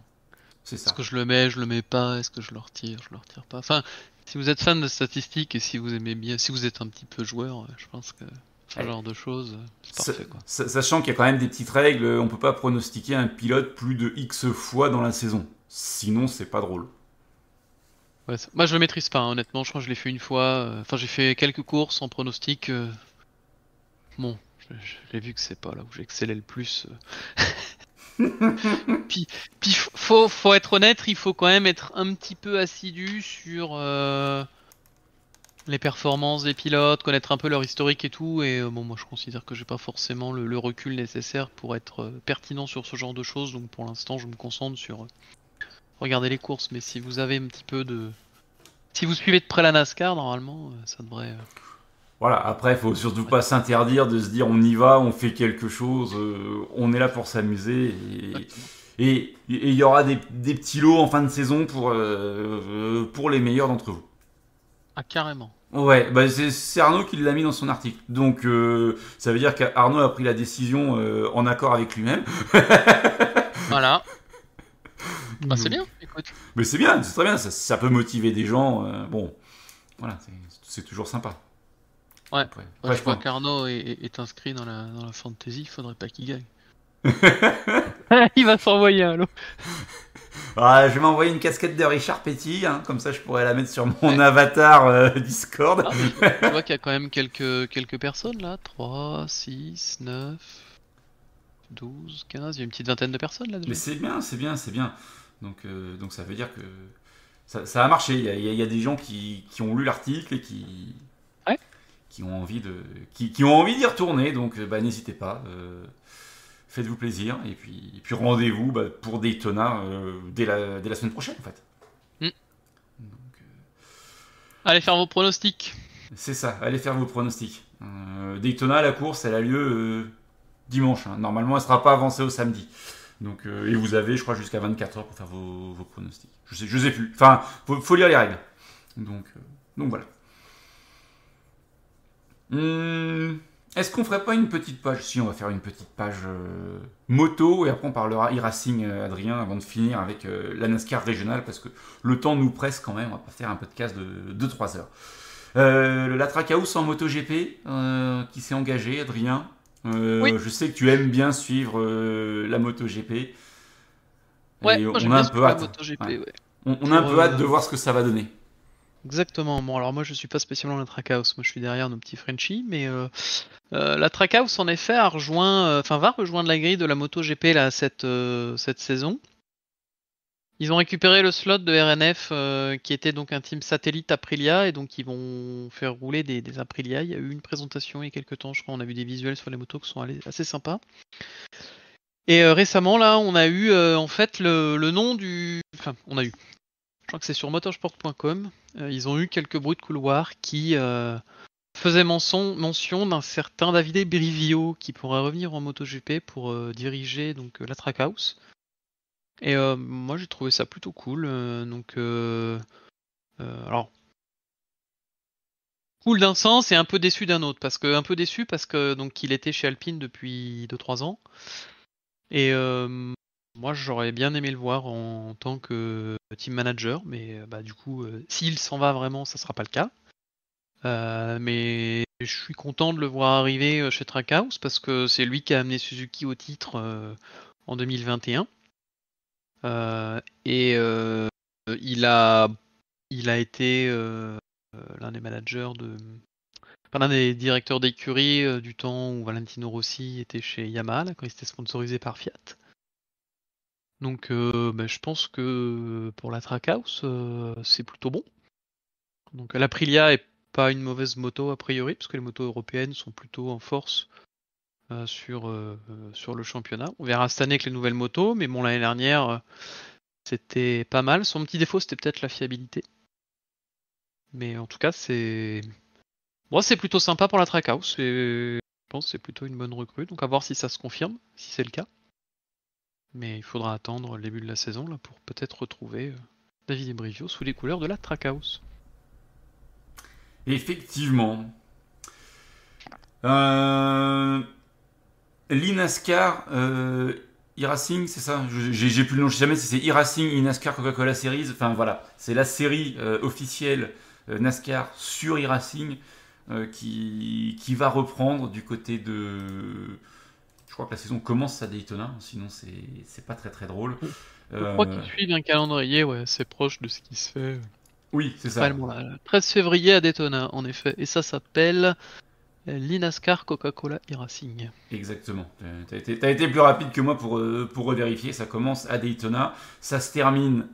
C'est Est-ce ça. que je le mets pas? Est-ce que je le retire pas? Enfin, si vous êtes fan de statistiques et si vous aimez bien, si vous êtes un petit peu joueur, je pense que ce Allez. genre de choses, c'est parfait quoi. Sachant qu'il y a quand même des petites règles, on peut pas pronostiquer un pilote plus de X fois dans la saison. Sinon, c'est pas drôle. Ouais, moi je le maîtrise pas, hein, honnêtement, je crois que je l'ai fait une fois. Enfin, j'ai fait quelques courses en pronostic. Bon, j'ai vu que c'est pas là où j'excellais le plus. Puis, faut être honnête, il faut quand même être un petit peu assidu sur les performances des pilotes, connaître un peu leur historique et tout. Et bon, moi je considère que j'ai pas forcément le recul nécessaire pour être pertinent sur ce genre de choses. Donc pour l'instant, je me concentre sur regarder les courses. Mais si vous avez un petit peu de, si vous suivez de près la NASCAR, normalement, ça devrait. Voilà, après, il faut surtout pas s'interdire de se dire on y va, on fait quelque chose, on est là pour s'amuser. Exactement. Et il y aura des petits lots en fin de saison pour les meilleurs d'entre vous. Ah, carrément. Ouais, c'est Arnaud qui l'a mis dans son article. Donc ça veut dire qu'Arnaud a pris la décision en accord avec lui-même. Voilà. Bah, c'est Donc, bien, écoute. mais c'est bien, c'est très bien, ça peut motiver des gens. Bon, voilà, c'est toujours sympa. Ouais. Bah, Après, je je vois pense. qu'Arnaud est inscrit dans la fantasy, il faudrait pas qu'il gagne. Il va s'envoyer un lot. Ah, je vais m'envoyer une casquette de Richard Petty, hein, comme ça je pourrais la mettre sur mon Ouais. avatar Discord. Ah, mais je vois qu'il y a quand même quelques personnes là. 3, 6, 9, 12, 15. Il y a une petite vingtaine de personnes là Mais déjà. c'est bien, c'est bien, c'est bien. Donc ça veut dire que ça a marché. Il y a des gens qui ont lu l'article et Ouais. qui ont envie qui ont envie d'y retourner. Donc n'hésitez pas. Faites-vous plaisir. Et puis rendez-vous pour Daytona dès la semaine prochaine en fait. Hmm. Donc, Allez faire vos pronostics. c'est ça, allez faire vos pronostics. Daytona, la course, elle a lieu dimanche. Hein. Normalement, elle ne sera pas avancée au samedi. Donc, et vous avez, je crois, jusqu'à 24 heures pour faire vos pronostics. Je sais plus. Enfin, faut lire les règles. Donc voilà. Est-ce qu'on ferait pas une petite page? Si, on va faire une petite page moto et après on parlera e-racing, Adrien, avant de finir avec la NASCAR régionale parce que le temps nous presse quand même. On va pas faire un podcast de 3 heures. La Trackhouse en MotoGP qui s'est engagé, Adrien. Oui. Je sais que tu aimes bien suivre la MotoGP Ouais, et moi on j'aime a bien un suivre peu la hâte. MotoGP, Ouais. ouais. On a un peu hâte de voir ce que ça va donner. Exactement. Bon, alors moi je suis pas spécialement la Trackhouse, moi je suis derrière nos petits Frenchies, mais la Trackhouse en effet va rejoindre la grille de la MotoGP là cette saison. Ils ont récupéré le slot de RNF qui était donc un team satellite Aprilia et donc ils vont faire rouler des Aprilia. Il y a eu une présentation il y a quelques temps, je crois, on a vu des visuels sur les motos qui sont assez sympas. Et récemment là, on a eu en fait le nom du, enfin on a eu. Je crois que c'est sur motorsport.com. Ils ont eu quelques bruits de couloir qui faisaient mention d'un certain Davide Brivio qui pourrait revenir en MotoGP pour diriger donc la Trackhouse. Et moi j'ai trouvé ça plutôt cool. Alors cool d'un sens et un peu déçu d'un autre, un peu déçu parce que donc il était chez Alpine depuis 2-3 ans. Et moi j'aurais bien aimé le voir en tant que team manager, mais du coup s'il s'en va vraiment, ça sera pas le cas. Mais je suis content de le voir arriver chez Trackhouse parce que c'est lui qui a amené Suzuki au titre en 2021. Et il a été l'un des managers l'un des directeurs d'écurie du temps où Valentino Rossi était chez Yamaha là, quand il était sponsorisé par Fiat. Donc je pense que pour la Trackhouse c'est plutôt bon. Donc l'Aprilia est pas une mauvaise moto a priori parce que les motos européennes sont plutôt en force sur le championnat. On verra cette année avec les nouvelles motos, mais bon l'année dernière c'était pas mal. Son petit défaut c'était peut-être la fiabilité. Mais en tout cas c'est plutôt sympa pour la Trackhouse et je pense que c'est plutôt une bonne recrue. Donc à voir si ça se confirme, si c'est le cas. Mais il faudra attendre le début de la saison là pour peut-être retrouver Davide Brivio sous les couleurs de la Trackhouse. Effectivement. L'INASCAR e-Racing, c'est ça? J'ai plus le nom, je sais jamais si c'est e-Racing, INASCAR Coca-Cola Series. Enfin voilà, c'est la série officielle NASCAR sur e-Racing qui va reprendre du côté de. Je crois que la saison commence à Daytona, sinon c'est pas très très drôle. Je crois qu'ils suivent un calendrier assez proche de ce qui se fait. Oui, c'est ça. Le 13 février à Daytona, en effet. Et ça s'appelle l'INASCAR Coca-Cola e-Racing. Exactement. T'as été plus rapide que moi pour revérifier. Ça commence à Daytona. Ça se termine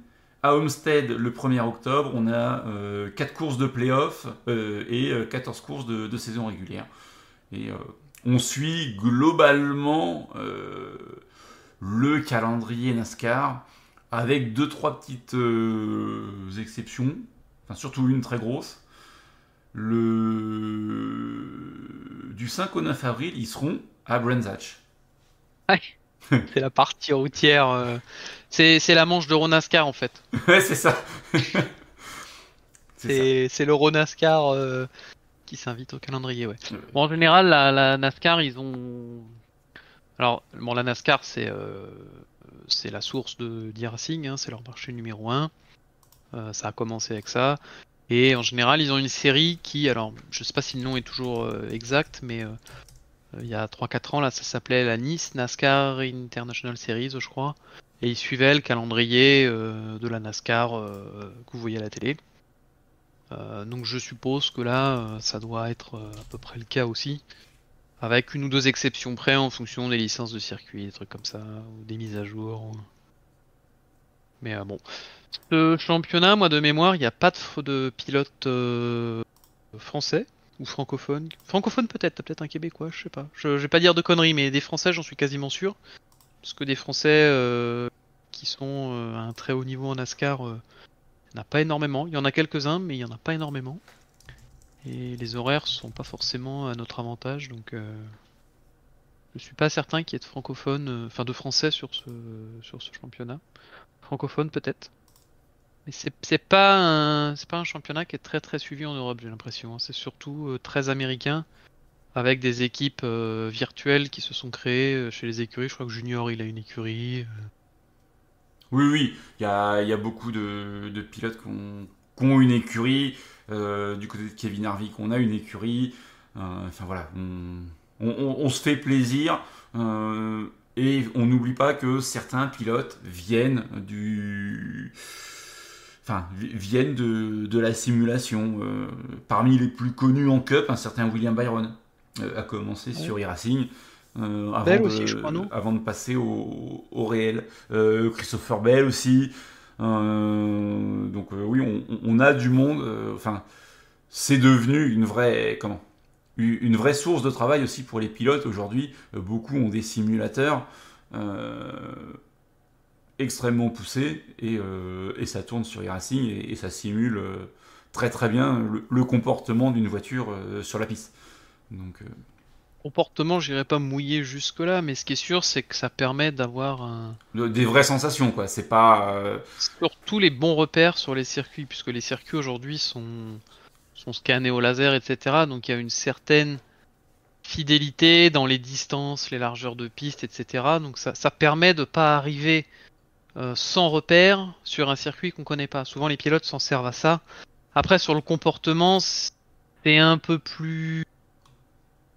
à Homestead le 1er octobre. On a 4 courses de playoff et 14 courses de saison régulière. Et on suit globalement le calendrier NASCAR avec 2-3 petites exceptions. Enfin, surtout une très grosse. Du 5 au 9 avril, ils seront à Brands Hatch. Ouais. C'est la partie routière. C'est la manche d'Euronascar en fait. Ouais, c'est ça. C'est l'Euronascar qui s'invite au calendrier, ouais. Bon, en général, la NASCAR, ils ont. Alors, bon, la NASCAR, c'est la source d'e-Racing, hein, c'est leur marché numéro 1. Ça a commencé avec ça. Et en général, ils ont une série qui, alors, je sais pas si le nom est toujours exact, mais il y a 3-4 ans, là, ça s'appelait la Nice NASCAR International Series, je crois. Et ils suivaient le calendrier de la NASCAR que vous voyez à la télé. Donc je suppose que là, ça doit être à peu près le cas aussi. Avec une ou deux exceptions près en fonction des licences de circuit, des trucs comme ça, ou des mises à jour. Mais bon. Ce championnat, moi de mémoire, il n'y a pas de pilote français ou francophone. Francophone peut-être, peut-être un québécois, je sais pas. Je vais pas dire de conneries, mais des français, j'en suis quasiment sûr. Parce que des français qui sont à un très haut niveau en NASCAR, il n'y en a pas énormément. Il y en a quelques-uns, mais il n'y en a pas énormément. Et les horaires sont pas forcément à notre avantage, donc je suis pas certain qu'il y ait de francophones, enfin de français sur ce championnat. Francophone peut-être. Mais c'est pas un championnat qui est très très suivi en Europe, j'ai l'impression. C'est surtout très américain, avec des équipes virtuelles qui se sont créées chez les écuries. Je crois que Junior il a une écurie. Oui, oui, il y a beaucoup de pilotes qui ont une écurie. Du côté de Kevin Harvick, on a une écurie. Enfin voilà, on se fait plaisir. Et on n'oublie pas que certains pilotes viennent viennent de la simulation. Parmi les plus connus en Cup, un certain William Byron a commencé sur e-racing. Avant de passer au réel. Christopher Bell aussi. Donc oui, on a du monde. C'est devenu une vraie source de travail aussi pour les pilotes. Aujourd'hui, beaucoup ont des simulateurs extrêmement poussés et ça tourne sur e-racing et ça simule très très bien le comportement d'une voiture sur la piste. Donc comportement, j'irai pas mouiller jusque là, mais ce qui est sûr, c'est que ça permet d'avoir des vraies sensations, quoi. C'est pas surtout les bons repères sur les circuits, puisque les circuits aujourd'hui sont scannés au laser, etc. Donc il y a une certaine fidélité dans les distances, les largeurs de piste, etc. Donc ça permet de pas arriver sans repère sur un circuit qu'on connaît pas. Souvent les pilotes s'en servent à ça. Après sur le comportement, c'est un peu plus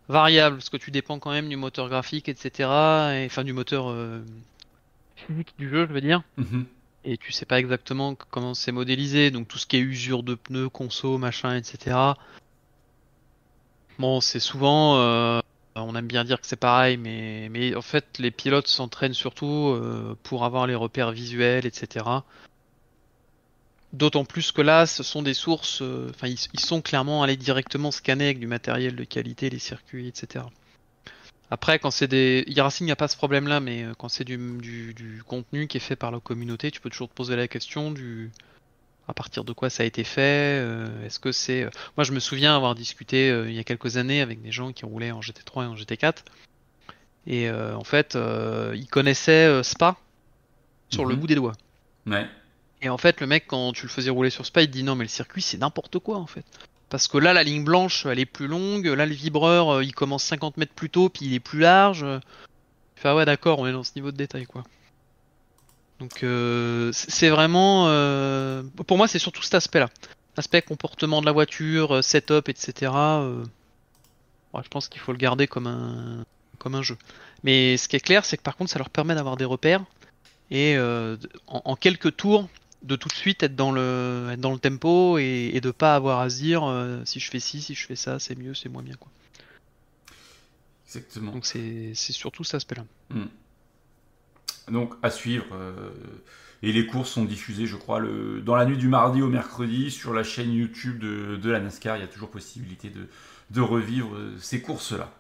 variable, parce que tu dépends quand même du moteur graphique, etc. Enfin du moteur physique du jeu, je veux dire. Et tu sais pas exactement comment c'est modélisé, donc tout ce qui est usure de pneus, conso, machin, etc. Bon, c'est souvent, on aime bien dire que c'est pareil, mais en fait les pilotes s'entraînent surtout pour avoir les repères visuels, etc. D'autant plus que là, ce sont des sources, ils sont clairement allés directement scanner avec du matériel de qualité les circuits, etc. Après, quand c'est des... e-racing n'a pas ce problème-là, mais quand c'est du contenu qui est fait par la communauté, tu peux toujours te poser la question à partir de quoi ça a été fait. Est-ce que c'est... Moi, je me souviens avoir discuté il y a quelques années avec des gens qui roulaient en GT3 et en GT4. Et en fait, ils connaissaient Spa sur le bout des doigts. Ouais. Et en fait, le mec, quand tu le faisais rouler sur Spa, il te dit non, mais le circuit, c'est n'importe quoi, en fait. Parce que là, la ligne blanche, elle est plus longue. Là, le vibreur, il commence 50 mètres plus tôt, puis il est plus large. Tu fais, ah ouais, d'accord, on est dans ce niveau de détail, quoi. Donc, c'est vraiment... Pour moi, c'est surtout cet aspect-là. L'aspect comportement de la voiture, setup, etc. Ouais, je pense qu'il faut le garder comme un jeu. Mais ce qui est clair, c'est que par contre, ça leur permet d'avoir des repères. Et en quelques tours, de tout de suite être dans le tempo et de pas avoir à se dire si je fais ci, si je fais ça, c'est mieux, c'est moins bien, quoi. Exactement. Donc c'est surtout cet aspect-là. Donc à suivre. Et les courses sont diffusées, je crois, dans la nuit du mardi au mercredi sur la chaîne YouTube de la NASCAR. Il y a toujours possibilité de revivre ces courses-là.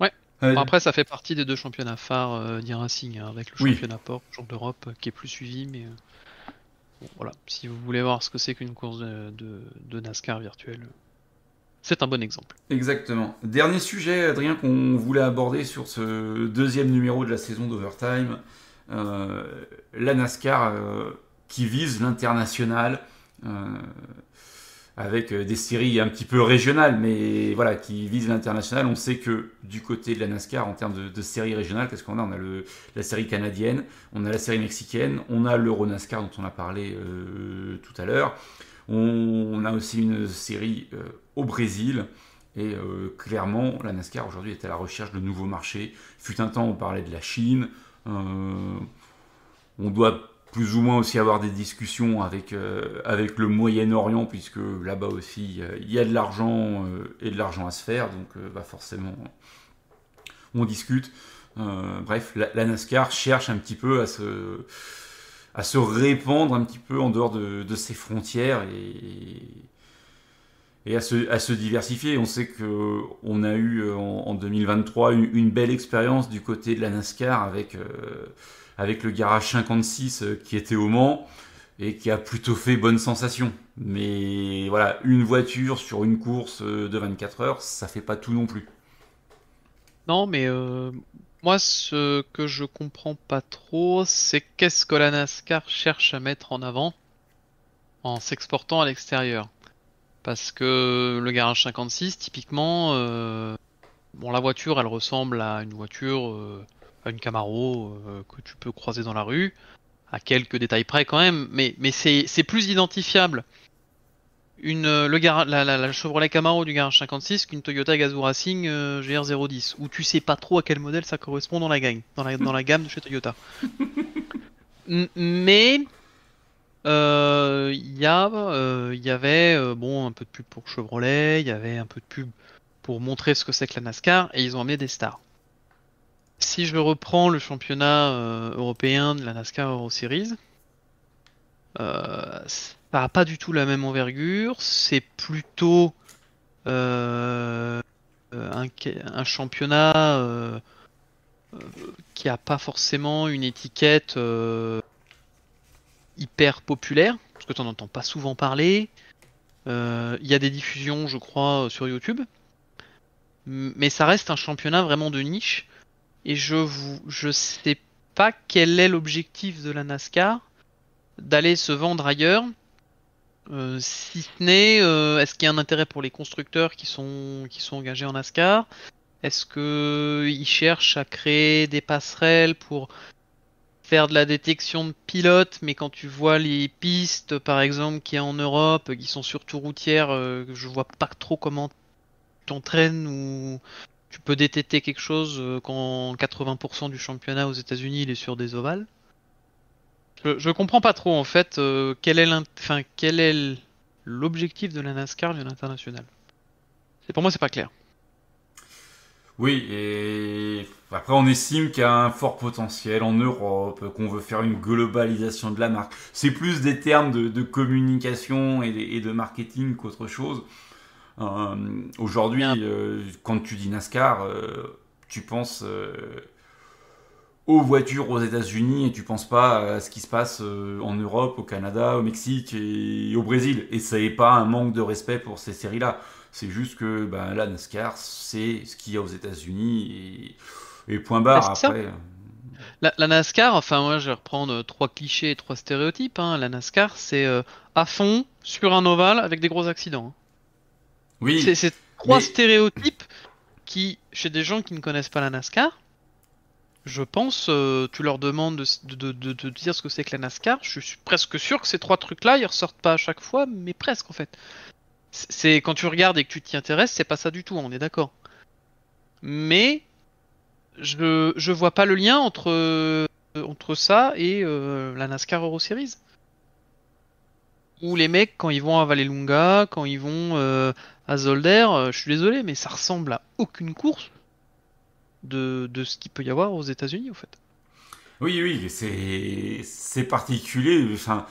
Ouais. Bon, après, ça fait partie des 2 championnats phares d'e-racing, hein, avec le championnat Port, Jour d'Europe, qui est plus suivi, mais bon, voilà. Si vous voulez voir ce que c'est qu'une course de NASCAR virtuelle, c'est un bon exemple. Exactement. Dernier sujet, Adrien, qu'on voulait aborder sur ce 2e numéro de la saison d'Overtime. La NASCAR qui vise l'international avec des séries un petit peu régionales, mais voilà, qui visent l'international. On sait que du côté de la NASCAR, en termes de séries régionales, qu'est-ce qu'on a ? On a la série canadienne, on a la série mexicaine, on a l'Euro NASCAR dont on a parlé tout à l'heure. On a aussi une série au Brésil. Et clairement, la NASCAR aujourd'hui est à la recherche de nouveaux marchés. Fut un temps, on parlait de la Chine. On doit plus ou moins aussi avoir des discussions avec le Moyen-Orient, puisque là-bas aussi, il y a de l'argent et de l'argent à se faire. Donc forcément, on discute. Bref, la NASCAR cherche un petit peu à se répandre un petit peu en dehors de ses frontières et à se diversifier. On sait qu'on a eu en 2023 une belle expérience du côté de la NASCAR avec le garage 56 qui était au Mans et qui a plutôt fait bonne sensation. Mais voilà, une voiture sur une course de 24 heures, ça fait pas tout non plus. Non, mais moi, ce que je comprends pas trop, c'est qu'est-ce que la NASCAR cherche à mettre en avant en s'exportant à l'extérieur. Parce que le garage 56, typiquement, bon, la voiture, elle ressemble à une voiture, à une Camaro que tu peux croiser dans la rue, à quelques détails près quand même, mais c'est plus identifiable la Chevrolet Camaro du garage 56 qu'une Toyota Gazoo Racing GR010, où tu sais pas trop à quel modèle ça correspond dans la gamme de chez Toyota. Mais Il y avait bon un peu de pub pour Chevrolet, il y avait un peu de pub pour montrer ce que c'est que la NASCAR, et ils ont amené des stars. Si je reprends le championnat européen de la NASCAR Euro Series, ça n'a pas du tout la même envergure. C'est plutôt un championnat qui a pas forcément une étiquette hyper populaire, parce que t'en entends pas souvent parler. Il y a des diffusions, je crois, sur YouTube, mais ça reste un championnat vraiment de niche. Et je sais pas quel est l'objectif de la NASCAR d'aller se vendre ailleurs, si ce n'est est-ce qu'il y a un intérêt pour les constructeurs qui sont engagés en NASCAR? Est-ce que ils cherchent à créer des passerelles pour faire de la détection de pilotes, mais quand tu vois les pistes, par exemple, qu'il y a en Europe, qui sont surtout routières, je vois pas trop comment t'entraînes ou tu peux détecter quelque chose quand 80% du championnat aux États-Unis il est sur des ovales. Je comprends pas trop en fait quel est l'objectif de la NASCAR à l'international. Pour moi c'est pas clair. Oui, et après on estime qu'il y a un fort potentiel en Europe, qu'on veut faire une globalisation de la marque. C'est plus des termes de communication et de marketing qu'autre chose. Aujourd'hui, Mais quand tu dis NASCAR, tu penses aux voitures aux États-Unis et tu penses pas à ce qui se passe en Europe, au Canada, au Mexique et au Brésil. Et ça n'est pas un manque de respect pour ces séries-là. C'est juste que ben, la NASCAR, c'est ce qu'il y a aux États-Unis et point barre. c'est ça. Après, La NASCAR, enfin moi je vais reprendre trois clichés et trois stéréotypes, hein. La NASCAR c'est à fond sur un ovale avec des gros accidents, hein. oui, C'est trois mais stéréotypes qui, chez des gens qui ne connaissent pas la NASCAR, je pense, tu leur demandes de dire ce que c'est que la NASCAR, je suis presque sûr que ces trois trucs-là, ils ressortent pas à chaque fois, mais presque en fait. C'est quand tu regardes et que tu t'y intéresses, c'est pas ça du tout, on est d'accord. Mais je vois pas le lien entre ça et la NASCAR Euro Series. Ou les mecs quand ils vont à Vallelunga, quand ils vont à Zolder, je suis désolé, mais ça ressemble à aucune course de ce qu'il peut y avoir aux États-Unis, en fait. oui, oui, c'est particulier. Enfin,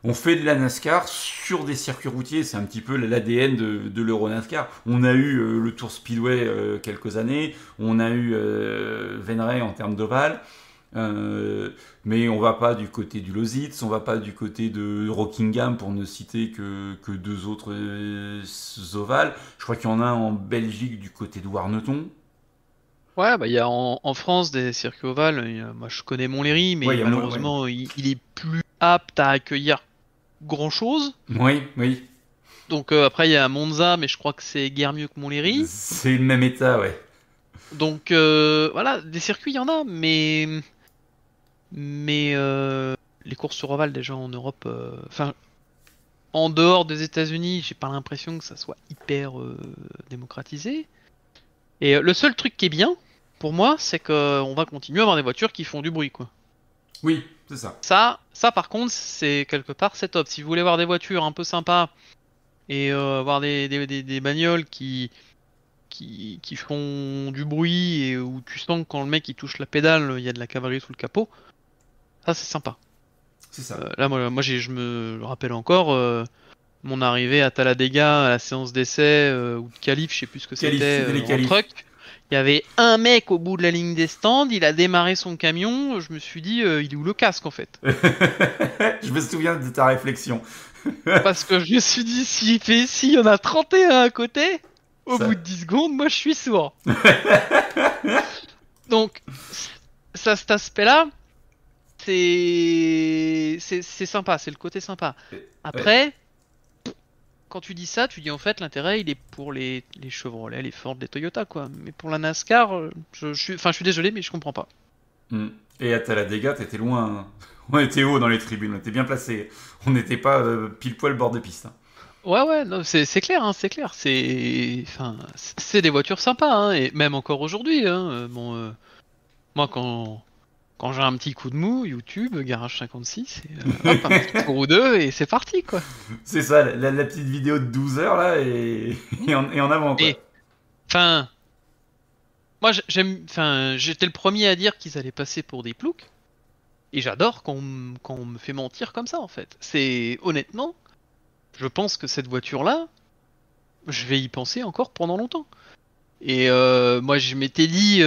on fait de la NASCAR sur des circuits routiers, c'est un petit peu l'ADN de l'Euro NASCAR. On a eu le Tour Speedway quelques années, on a eu Venray en termes d'ovale, mais on va pas du côté du Lozitz, on va pas du côté de Rockingham pour ne citer que deux autres ovales. Je crois qu'il y en a un en Belgique du côté de Warneton. Ouais, bah il y a en France des circuits ovales. Moi, je connais Montlhéry, Ouais, mais il y a ouais. malheureusement, il est plus apte à accueillir grand-chose. Oui, oui. Donc après, il y a Monza, mais je crois que c'est guère mieux que Montlhéry. C'est le même état, ouais. Donc voilà, des circuits, il y en a, mais les courses sur ovale déjà en Europe, enfin en dehors des États-Unis, j'ai pas l'impression que ça soit hyper démocratisé. Et le seul truc qui est bien, pour moi, c'est que on va continuer à avoir des voitures qui font du bruit, quoi. Oui, c'est ça. Ça par contre, c'est quelque part, c'est top. Si vous voulez voir des voitures un peu sympas et avoir des bagnoles qui font du bruit et où tu sens que quand le mec il touche la pédale, il y a de la cavalerie sous le capot, ça c'est sympa. C'est ça. Là, moi je me rappelle encore mon arrivée à Talladega à la séance d'essai ou de qualif, je sais plus ce que c'était, C'était les en qualifs. truck. Il y avait un mec au bout de la ligne des stands, il a démarré son camion, je me suis dit, il est où le casque en fait? Je me souviens de ta réflexion. Parce que je me suis dit, s'il y en a 31 à côté, au bout Ça... de 10 secondes, moi je suis sourd. Donc, ça, cet aspect-là, c'est sympa, c'est le côté sympa. Ouais. Après, quand tu dis ça, tu dis en fait l'intérêt il est pour les Chevrolet, les Ford, les Toyota quoi. Mais pour la NASCAR, je suis désolé mais je comprends pas. Mm. Et à Talladega, t'étais loin, hein. On était haut dans les tribunes, on était bien placés. On n'était pas pile poil bord de piste, hein. Ouais non, c'est clair hein, c'est clair, c'est des voitures sympas hein, et même encore aujourd'hui hein. Bon moi Quand j'ai un petit coup de mou, YouTube, Garage 56, et hop, un petit tour ou deux, et c'est parti, quoi. C'est ça, la petite vidéo de 12 heures là, et, Mm. et en avant, quoi. Et, enfin, moi, j'étais le premier à dire qu'ils allaient passer pour des ploucs, et j'adore quand on me fait mentir comme ça, en fait. Honnêtement, je pense que cette voiture-là, je vais y penser encore pendant longtemps. Et moi, je m'étais dit,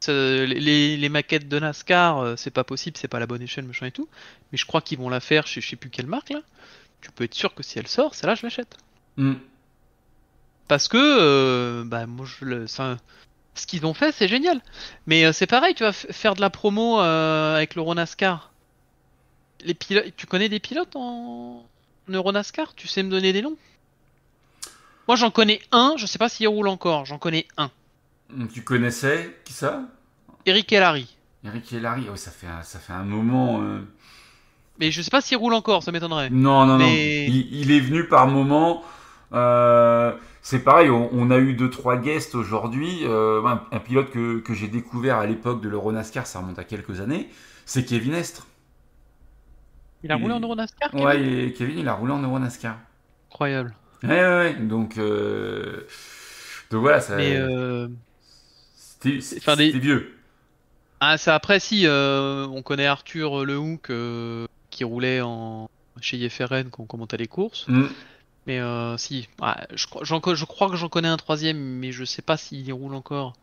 les maquettes de NASCAR, c'est pas possible, c'est pas la bonne échelle, machin et tout. Mais je crois qu'ils vont la faire chez je sais plus quelle marque là. Tu peux être sûr que si elle sort, celle-là, je l'achète. Hmm. Parce que, bah, moi, ce qu'ils ont fait, c'est génial. Mais c'est pareil, tu vas faire de la promo avec l'Euronascar. Les pilotes, tu connais des pilotes en Euronascar? Tu sais me donner des noms? Moi, j'en connais un, je sais pas s'il roule encore, j'en connais un. Tu connaissais qui ça? Eric Hellary. Eric et Larry. Oui, ça fait un moment. Mais je sais pas s'il roule encore, ça m'étonnerait. Non, non, non. Mais Il est venu par moment. C'est pareil, on a eu deux trois guests aujourd'hui. Un pilote que j'ai découvert à l'époque de l'Euronascar, ça remonte à quelques années, c'est Kevin Estre. il a roulé en Euronascar, Ouais, Kevin? Kevin, il a roulé en Euronascar. Incroyable. Ouais, ouais, ouais. Donc voilà, Mais c'était enfin c'était vieux. ah, ça après si on connaît Arthur Lehoux qui roulait chez YFRN quand on commentait les courses. Hmm. Mais si, ah, je crois que j'en connais un troisième, mais je sais pas s'il y roule encore.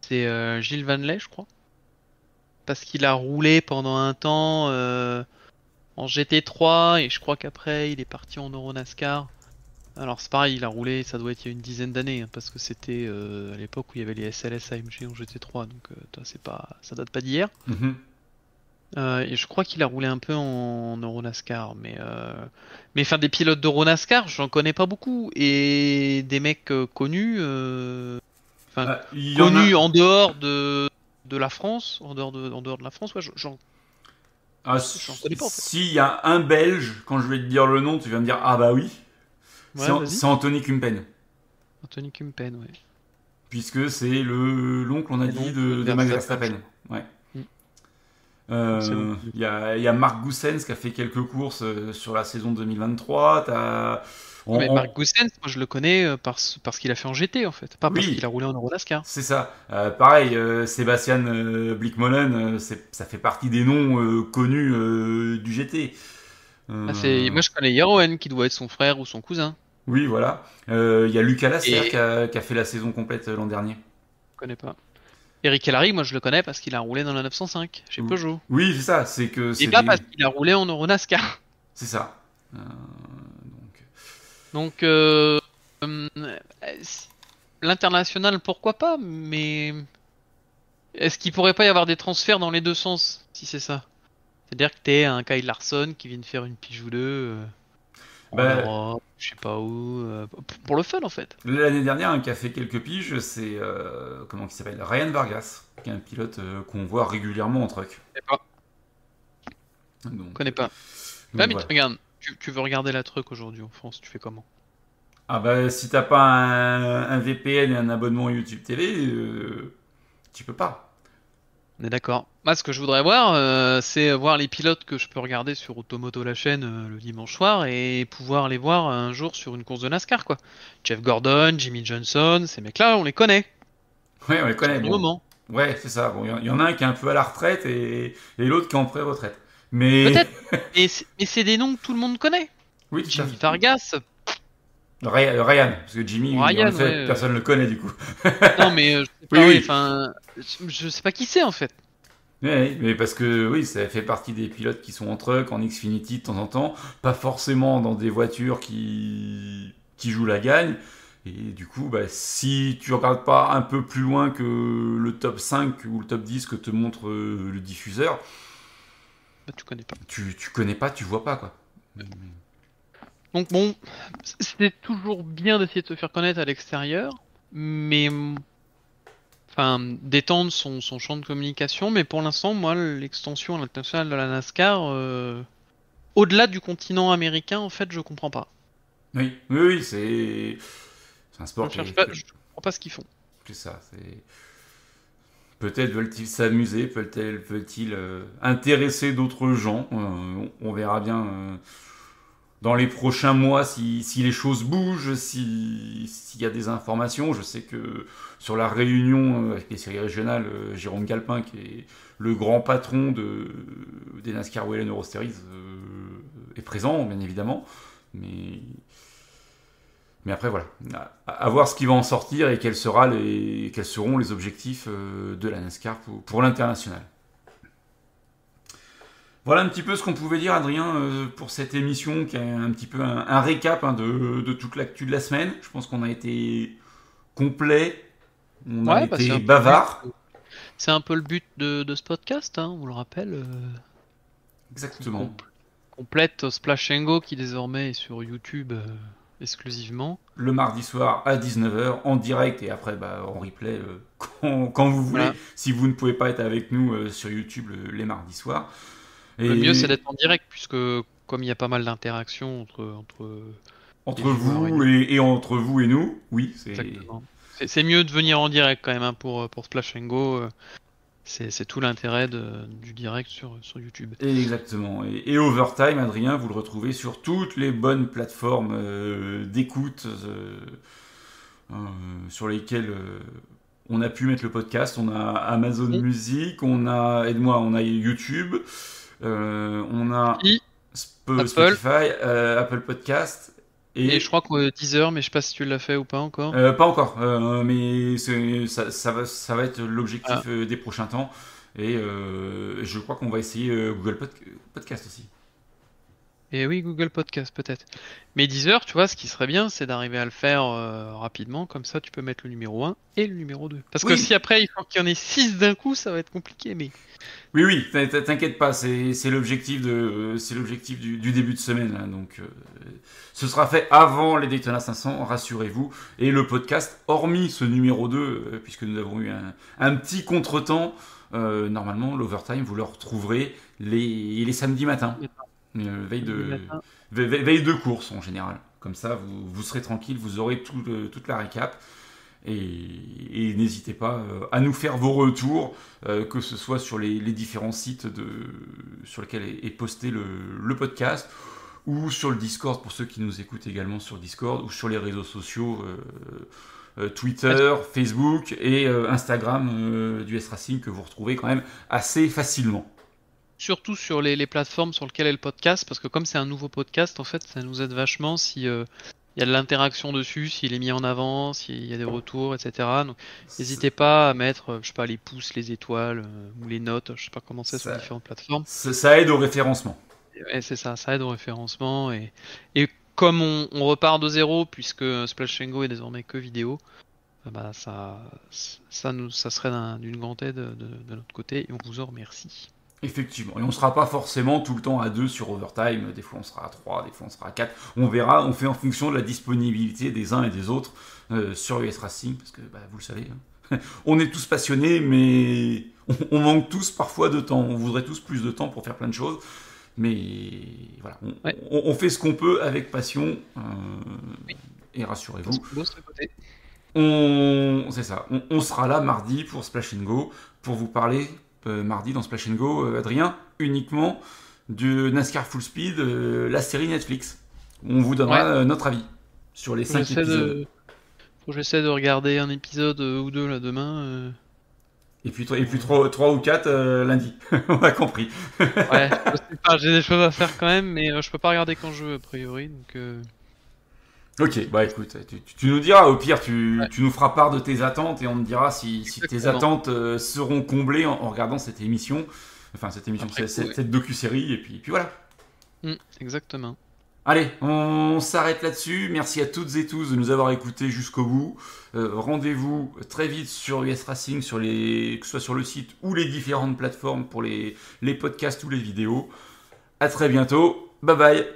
C'est Gilles Vanley, je crois. Parce qu'il a roulé pendant un temps en GT3 et je crois qu'après il est parti en Euronascar. Alors c'est pareil, il a roulé, ça doit être il y a une dizaine d'années, hein, parce que c'était à l'époque où il y avait les SLS AMG en GT3, donc toi, ça date pas d'hier. Mhm. Et je crois qu'il a roulé un peu en Euronascar, mais enfin des pilotes d'Euronascar, j'en connais pas beaucoup, et des mecs connus, enfin Il y en a. connus en dehors de la France, en dehors de la France, ouais, Ah, j'en connais pas en fait. s'il y a un Belge, quand je vais te dire le nom, tu vas me dire ah bah oui, Ouais, vas-y. C'est Anthony Kumpen. Anthony Kumpen, ouais. Puisque c'est l'oncle, on a Et dit, donc de Max Verstappen, je Verstappen. crois. Ouais. Mm. Forcément. Il y a Marc Goossens qui a fait quelques courses sur la saison 2023. Mais Mark Goossens, moi je le connais parce qu'il a fait en GT en fait, pas parce qu'il Oui, a roulé en Euronascar. c'est ça. Pareil, Sébastien Blickmolen, ça fait partie des noms connus du GT. Ah, Euh, moi je connais Jeroen qui doit être son frère ou son cousin. oui, voilà. Il y a Lucas Lasserre qui Et a fait la saison complète l'an dernier. je connais pas. Eric Hellary, moi je le connais parce qu'il a roulé dans la 905 chez Peugeot. Oui, c'est ça. C'est que Et c'est pas des. parce qu'il a roulé en Euronascar. C'est ça. Donc. Donc euh, si- l'international pourquoi pas, mais est-ce qu'il pourrait pas y avoir des transferts dans les deux sens si c'est ça? C'est-à-dire que t'es un Kyle Larson qui vient de faire une pige ou deux en Bah, Europe, je sais pas où, pour le fun en fait. l'année dernière, un qui a fait quelques piges, c'est comment il s'appelle, Ryan Vargas, qui est un pilote qu'on voit régulièrement en truck. Je sais pas. Je Donc, connais pas. Ah, donc mais voilà. regarde, tu veux regarder la truc aujourd'hui en France, tu fais comment? Ah bah si t'as pas un VPN et un abonnement YouTube TV, tu peux pas. On est d'accord. Moi, ce que je voudrais voir, c'est voir les pilotes que je peux regarder sur Automoto la chaîne le dimanche soir et pouvoir les voir un jour sur une course de NASCAR, quoi. Jeff Gordon, Jimmy Johnson, ces mecs-là, on les connaît. Ouais, on les Ça connaît. fait du Bon, moment. ouais, c'est ça. Bon, il y en a un qui est un peu à la retraite et l'autre qui est en pré-retraite. Mais Peut-être. Mais c'est des noms que tout le monde connaît. oui, tout à Jimmy fait. Vargas, Ryan, parce que Jimmy, en Ryan, effet, ouais. personne le connaît du coup. Non, mais je sais Oui, pas, oui, oui. enfin, je sais pas qui c'est en fait. Ouais, mais parce que oui, ça fait partie des pilotes qui sont en truck, en Xfinity de temps en temps, pas forcément dans des voitures qui jouent la gagne. Et du coup, bah, si tu regardes pas un peu plus loin que le top 5 ou le top 10 que te montre le diffuseur, Bah, tu connais pas. tu connais pas, tu vois pas quoi. Donc bon, c'est toujours bien d'essayer de se faire connaître à l'extérieur, mais enfin d'étendre son champ de communication. Mais pour l'instant, moi, l'extension à l'international de la NASCAR, au-delà du continent américain, en fait, je comprends pas. Oui, oui, oui, c'est un Je sport cherche pas, je comprends pas ce qu'ils font. c'est ça. C'est Peut-être veulent-ils s'amuser, veulent-ils intéresser d'autres gens. On verra bien dans les prochains mois si les choses bougent, s'il y a des informations. Je sais que sur la réunion avec les séries régionales, Jérôme Galpin, qui est le grand patron des NASCAR Whelen Euro Series, est présent, bien évidemment. Mais après, voilà. À voir ce qui va en sortir et quels seront les objectifs de la NASCAR pour l'international. Voilà un petit peu ce qu'on pouvait dire, Adrien, pour cette émission qui est un petit peu un récap de toute l'actu de la semaine. Je pense qu'on a été complet, on a été bavard. C'est un peu le but de ce podcast, hein, on vous le rappelle. Exactement. Complète Splash & Go qui désormais est sur YouTube exclusivement. Le mardi soir à 19h en direct et après en replay quand vous voulez. Voilà. Si vous ne pouvez pas être avec nous sur YouTube les mardis soirs. Le mieux c'est d'être en direct puisque comme il y a pas mal d'interactions entre vous et entre vous et nous, oui. C'est mieux de venir en direct quand même hein, pour Splash & Go. C'est tout l'intérêt du direct sur YouTube. Exactement. Et Overtime, Adrien, vous le retrouvez sur toutes les bonnes plateformes d'écoute sur lesquelles on a pu mettre le podcast. On a Amazon Music, on a YouTube, on a Spotify, Apple Podcast. Et je crois que Deezer, mais je sais pas si tu l'as fait ou pas encore. Pas encore, mais ça va être l'objectif des prochains temps. Et je crois qu'on va essayer Google Podcast aussi. Et oui, Google Podcast peut-être. Mais Deezer, tu vois, ce qui serait bien, c'est d'arriver à le faire rapidement. Comme ça, tu peux mettre le numéro 1 et le numéro 2. Parce que si après, il faut qu'il y en ait 6 d'un coup, ça va être compliqué. Mais Oui, t'inquiète pas, c'est l'objectif du début de semaine. Là, donc, ce sera fait avant les Daytona 500, rassurez-vous. Et le podcast, hormis ce numéro 2, puisque nous avons eu un petit contretemps, normalement, l'Overtime, vous le retrouverez les samedis matins. Veille de course en général. Comme ça, vous serez tranquille, vous aurez toute la récap. Et n'hésitez pas à nous faire vos retours, que ce soit sur les différents sites sur lesquels est posté le podcast, ou sur le Discord pour ceux qui nous écoutent également sur Discord, ou sur les réseaux sociaux Twitter, Facebook et Instagram du S-Racing que vous retrouvez quand même assez facilement. Surtout sur les plateformes sur lesquelles est le podcast, parce que comme c'est un nouveau podcast, en fait, ça nous aide vachement si il y a de l'interaction dessus, s'il est mis en avant, s'il y a des retours, etc. Donc, n'hésitez pas à mettre, je sais pas, les pouces, les étoiles ou les notes. Je sais pas comment c'est sur différentes plateformes. Ça aide au référencement. Et c'est ça aide au référencement et comme on repart de zéro puisque Splash & Go est désormais que vidéo, ça serait d'une grande aide de notre côté et on vous en remercie. Effectivement, et on ne sera pas forcément tout le temps à 2 sur Overtime, des fois on sera à 3, des fois on sera à 4, on verra, on fait en fonction de la disponibilité des uns et des autres sur US Racing, parce que vous le savez, hein, on est tous passionnés, mais on manque tous parfois de temps, on voudrait tous plus de temps pour faire plein de choses, mais voilà, on fait ce qu'on peut avec passion, et rassurez-vous, c'est ça, on sera là mardi pour Splash & Go, pour vous parler mardi dans Splash & Go, Adrien, uniquement de NASCAR Full Speed, la série Netflix. On vous donnera notre avis sur les 5 épisodes. Faut que j'essaie de regarder un épisode ou deux là demain. Et puis 3 ou 4 lundi. On a compris. Ouais, je sais pas, j'ai des choses à faire quand même, mais je peux pas regarder quand je veux a priori. Donc, Ok, écoute, tu nous diras, au pire tu nous feras part de tes attentes et on te dira si tes attentes seront comblées en regardant cette émission, cette docu-série, et puis voilà. Exactement. Allez, on s'arrête là-dessus, merci à toutes et tous de nous avoir écoutés jusqu'au bout, rendez-vous très vite sur US Racing, que ce soit sur le site ou les différentes plateformes pour les podcasts ou les vidéos. À très bientôt, bye bye.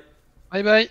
Bye bye.